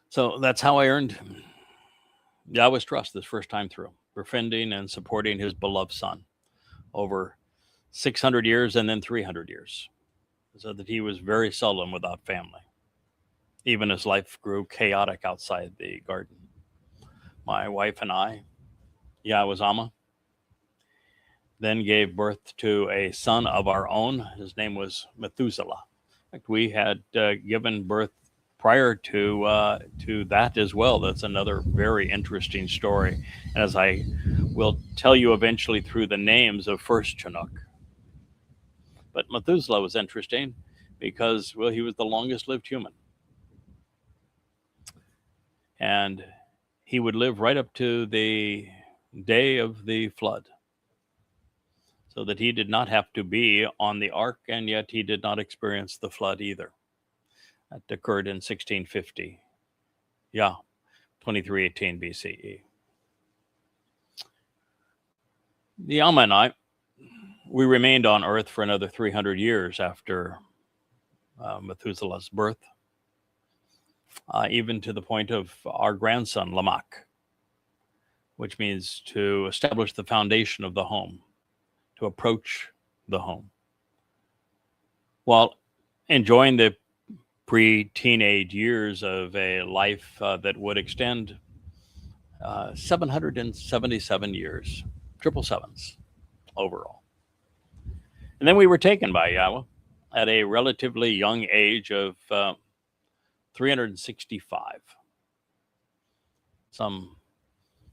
So that's how I earned Yahweh's trust this first time through, befriending and supporting his beloved son over 600 years and then 300 years, so that he was very seldom without family, even as life grew chaotic outside the garden. My wife and I, Yahweh's Amma, then gave birth to a son of our own. His name was Methuselah. In fact, we had given birth prior to that as well. That's another very interesting story, and as I will tell you eventually through the names of first Chinook. But Methuselah was interesting because, well, he was the longest lived human. And he would live right up to the day of the flood, so that he did not have to be on the ark, and yet he did not experience the flood either. That occurred in 1650. 2318 BCE. The Amma and I, we remained on Earth for another 300 years after Methuselah's birth, even to the point of our grandson, Lamech, which means to establish the foundation of the home, to approach the home, while enjoying the pre-teenage years of a life that would extend 777 years, triple sevens overall. And then we were taken by Yahweh at a relatively young age of 365, some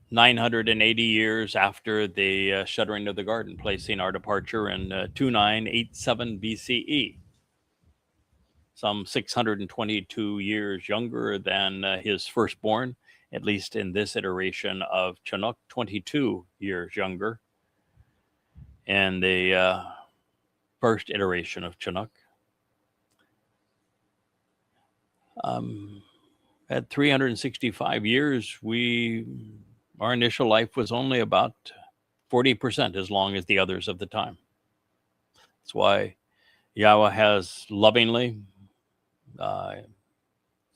980 years after the shuttering of the garden, placing our departure in 2987 BCE. Some 622 years younger than his firstborn, at least in this iteration of Chinook, 22 years younger in the first iteration of Chinook. At 365 years, our initial life was only about 40% as long as the others of the time. That's why Yahweh has lovingly,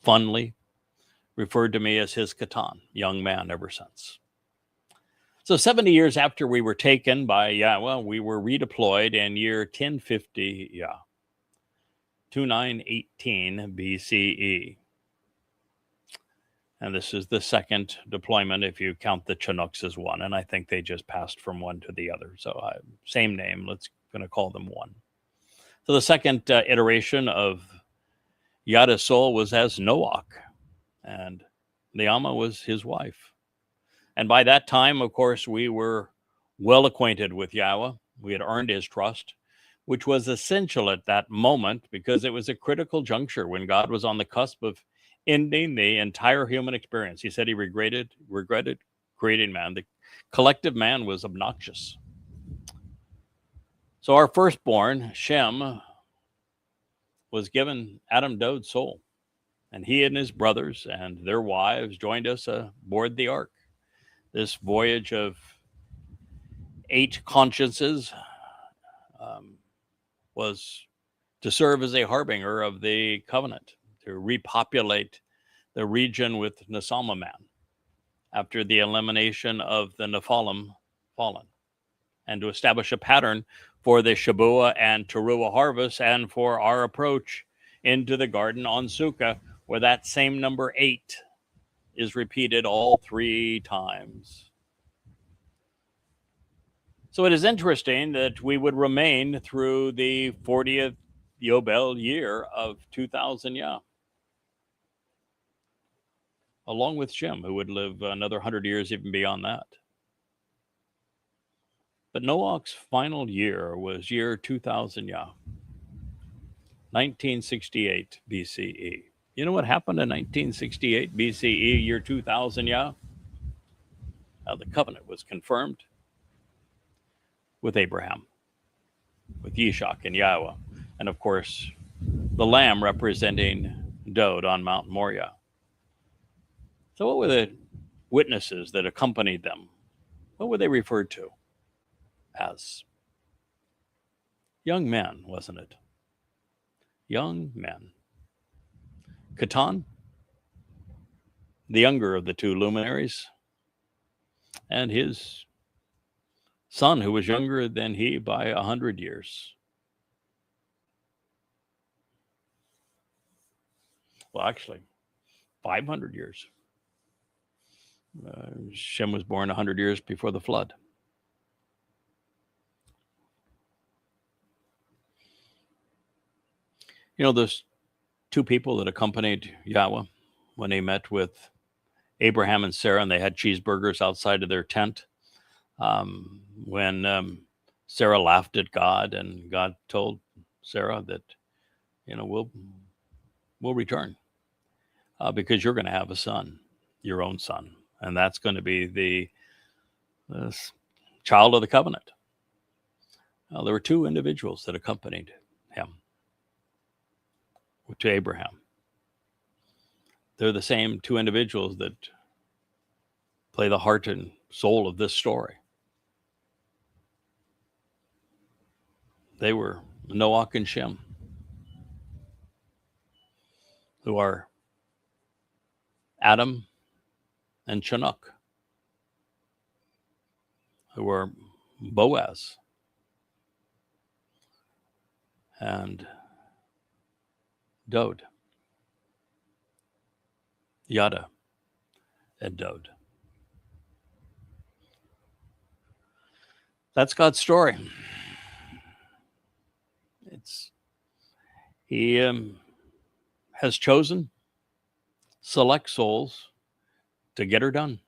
fondly referred to me as his Katan, young man, ever since. So 70 years after we were taken by Yahweh, we were redeployed in year 1050, 2918 BCE. And this is the second deployment if you count the Chinooks as one. And I think they just passed from one to the other. So same name, let's going to call them one. So the second iteration of Yada's soul was as Noach, and the Amma was his wife. And by that time, of course, we were well acquainted with Yahweh. We had earned his trust, which was essential at that moment because it was a critical juncture when God was on the cusp of ending the entire human experience. He said he regretted creating man. The collective man was obnoxious. So our firstborn, Shem, was given Adam Dode's soul. And he and his brothers and their wives joined us aboard the ark. This voyage of 8 consciences was to serve as a harbinger of the covenant, to repopulate the region with Nesama man after the elimination of the Nephilim fallen, and to establish a pattern for the Shabua and Teruah harvest and for our approach into the garden on Sukkah, where that same number 8 is repeated all 3 times. So it is interesting that we would remain through the 40th Yobel year of 2000 Yah, along with Shem, who would live another 100 years even beyond that. But Noach's final year was year 2000 Yah, 1968 BCE. You know what happened in 1968 BCE, year 2000 Yah? The covenant was confirmed with Abraham, with Yishak and Yahweh, and of course, the lamb representing Dode on Mount Moriah. So what were the witnesses that accompanied them? What were they referred to as? Young men, wasn't it? Young men. Catan, the younger of the 2 luminaries, and his son, who was younger than he by 100 years. Well, actually, 500 years. Shem was born 100 years before the flood. You know, those 2 people that accompanied Yahweh when he met with Abraham and Sarah, and they had cheeseburgers outside of their tent. When Sarah laughed at God, and God told Sarah that, you know, we'll return because you're going to have a son, your own son, and that's going to be the child of the covenant. There were 2 individuals that accompanied him to Abraham. They're the same 2 individuals that play the heart and soul of this story. They were Noach and Shem, who are Adam and Chinook, who are Boaz and Dode, Yada and Dode. That's God's story. He has chosen select souls to get her done.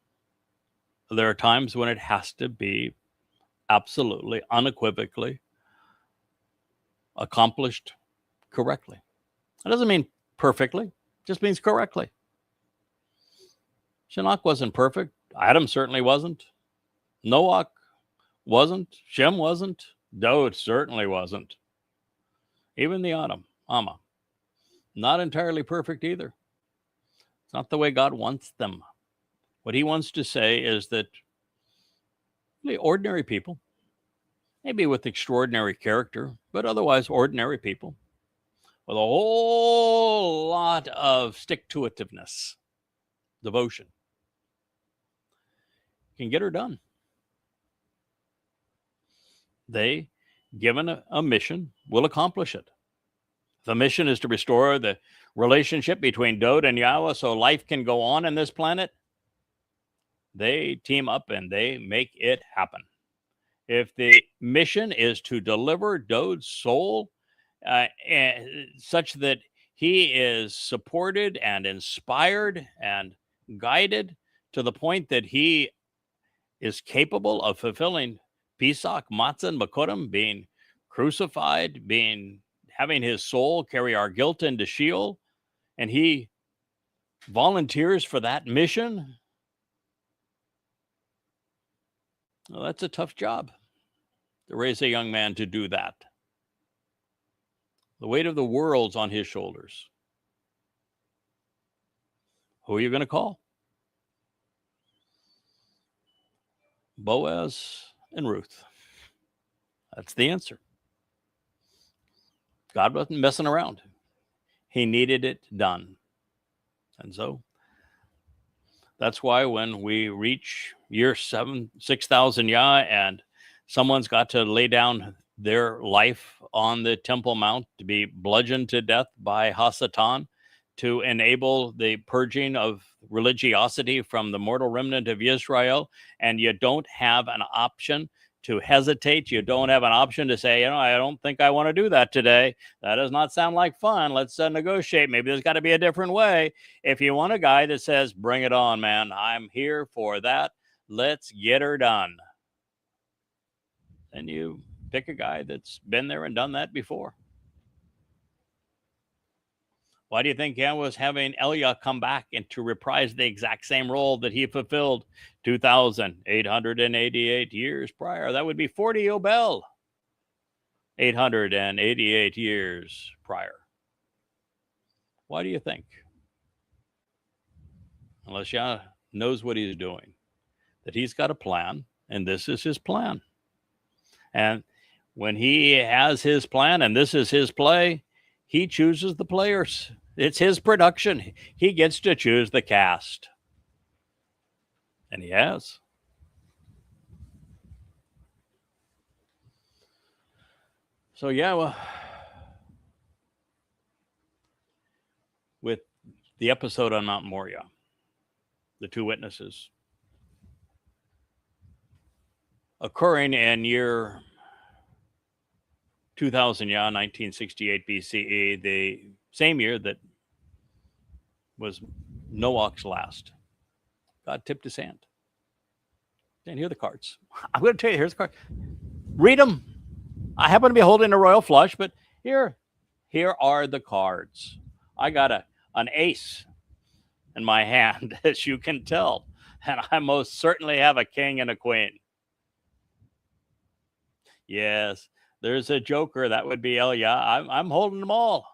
There are times when it has to be absolutely, unequivocally accomplished correctly. That doesn't mean perfectly, it just means correctly. Shinnach wasn't perfect. Adam certainly wasn't. Noach wasn't. Shem wasn't. Dode certainly wasn't. Even the Amma, not entirely perfect either. It's not the way God wants them. What he wants to say is that really ordinary people, maybe with extraordinary character, but otherwise ordinary people, with a whole lot of stick-to-itiveness, devotion, can get her done. They, given a mission, will accomplish it. The mission is to restore the relationship between Dode and Yahweh so life can go on this planet. They team up and they make it happen. If the mission is to deliver Dode's soul such that he is supported and inspired and guided to the point that he is capable of fulfilling Pesach, Matzah, and Makodim, being crucified, having his soul carry our guilt into Sheol, and he volunteers for that mission, well, that's a tough job to raise a young man to do that. The weight of the world's on his shoulders. Who are you going to call? Boaz and Ruth. That's the answer. God wasn't messing around. He needed it done. And so that's why when we reach year 6,000 and someone's got to lay down their life on the Temple Mount to be bludgeoned to death by Hasatan to enable the purging of religiosity from the mortal remnant of Israel, and you don't have an option to hesitate. You don't have an option to say, I don't think I want to do that today. That does not sound like fun. Let's negotiate. Maybe there's got to be a different way. If you want a guy that says, bring it on, man, I'm here for that. Let's get her done. Then you pick a guy that's been there and done that before. Why do you think Yahweh was having Elia come back and to reprise the exact same role that he fulfilled 2,888 years prior? That would be 40 Yobel, 888 years prior. Why do you think? Unless Yah knows what he's doing, that he's got a plan, and this is his plan. And when he has his plan, and this is his play, he chooses the players. It's his production. He gets to choose the cast. And he has. So, with the episode on Mount Moriah, the two witnesses, occurring in year 2000, 1968 BCE, the same year that was Noah's last. God tipped his hand. And here are the cards. I'm going to tell you, here's the card. Read them. I happen to be holding a royal flush, but here are the cards. I got an ace in my hand, as you can tell. And I most certainly have a king and a queen. Yes, there's a joker. That would be Elia. I'm holding them all.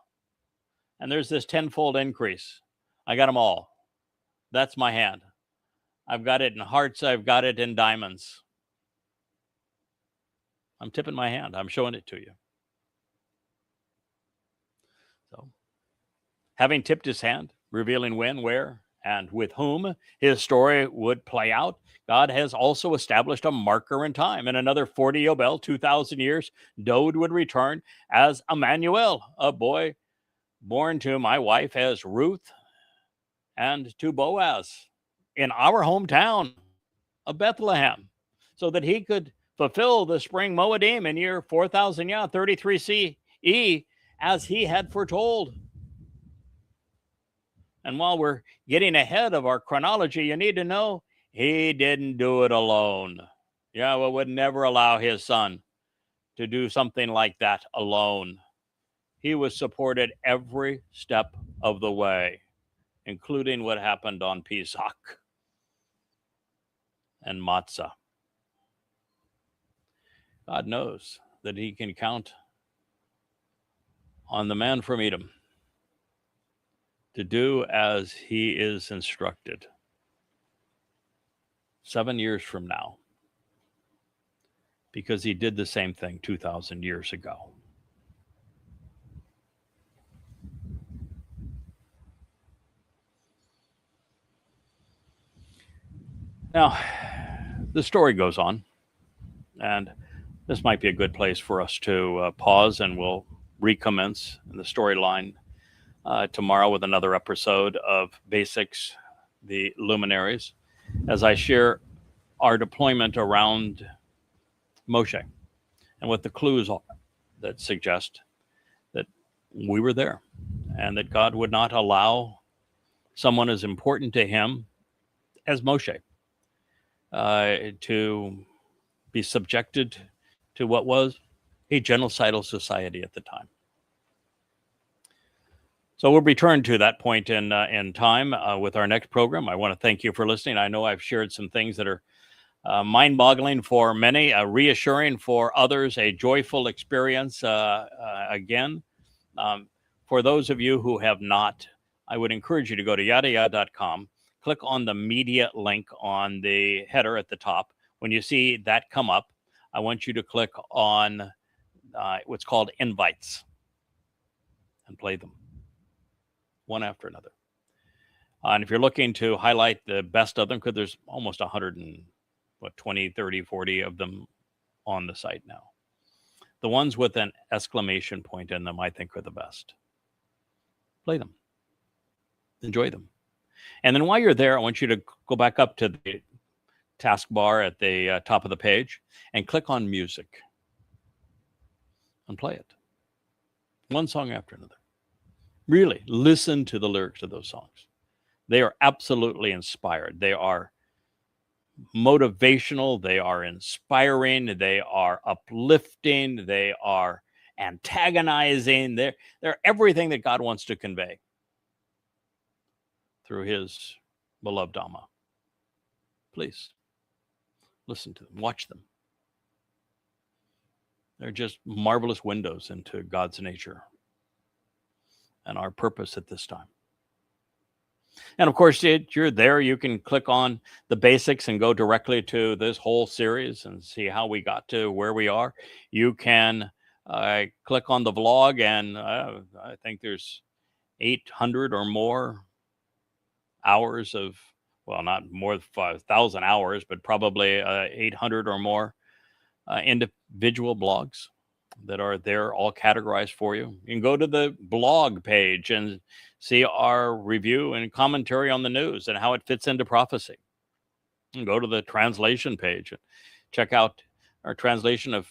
And there's this tenfold increase. I got them all. That's my hand. I've got it in hearts. I've got it in diamonds. I'm tipping my hand. I'm showing it to you. So, having tipped his hand, revealing when, where, and with whom his story would play out, God has also established a marker in time. In another 40 Yobel, 2,000 years, Dode would return as Emmanuel, a boy born to my wife as Ruth and to Boaz in our hometown of Bethlehem, so that he could fulfill the spring Moedim in year 4,000, 33 CE, as he had foretold. And while we're getting ahead of our chronology, you need to know he didn't do it alone. Yahweh would never allow his son to do something like that alone. He was supported every step of the way, including what happened on Pesach and Matzah. God knows that he can count on the man from Edom to do as he is instructed 7 years from now, because he did the same thing 2,000 years ago. Now, the story goes on, and this might be a good place for us to pause, and we'll recommence in the storyline tomorrow with another episode of Basics, the Luminaries, as I share our deployment around Moshe and what the clues are that suggest that we were there and that God would not allow someone as important to him as Moshe to be subjected to what was a genocidal society at the time. So we'll return to that point in time with our next program. I want to thank you for listening. I know I've shared some things that are mind-boggling for many, reassuring for others, a joyful experience again. For those of you who have not, I would encourage you to go to yadayada.com, click on the media link on the header at the top. When you see that come up, I want you to click on what's called invites and play them one after another. And if you're looking to highlight the best of them, because there's almost 120, 30, 40 of them on the site now. The ones with an exclamation point in them, I think, are the best. Play them. Enjoy them. And then while you're there, I want you to go back up to the taskbar at the top of the page and click on music and play it. One song after another. Really listen to the lyrics of those songs. They are absolutely inspired. They are motivational. They are inspiring. They are uplifting. They are antagonizing. They're everything that God wants to convey through his beloved Amma. Please listen to them, watch them. They're just marvelous windows into God's nature and our purpose at this time. And of course, you're there. You can click on the basics and go directly to this whole series and see how we got to where we are. You can click on the vlog, and I think there's 800 or more hours of, well, not more than 5,000 hours, but probably 800 or more individual blogs that are there, all categorized for you. You can go to the blog page and see our review and commentary on the news and how it fits into prophecy. You can go to the translation page and check out our translation of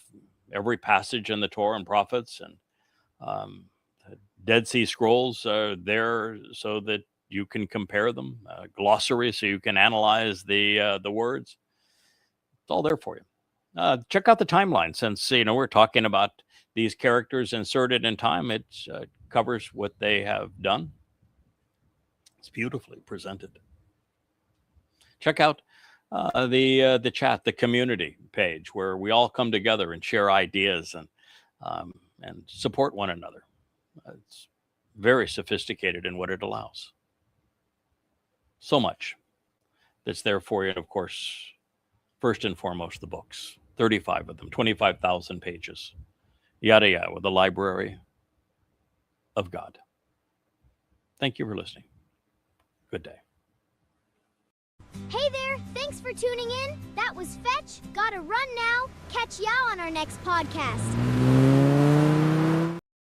every passage in the Torah and prophets, and the Dead Sea Scrolls are there so that you can compare them. Glossary so you can analyze the words. It's all there for you. Check out the timeline, since we're talking about these characters inserted in time. It covers what they have done. It's beautifully presented. Check out the chat, the community page, where we all come together and share ideas and support one another. It's very sophisticated in what it allows. So much that's there for you, and of course, first and foremost, the books. 35 of them, 25,000 pages. Yada yada, with the library of God. Thank you for listening. Good day. Hey there, thanks for tuning in. That was Fetch. Gotta run now. Catch y'all on our next podcast.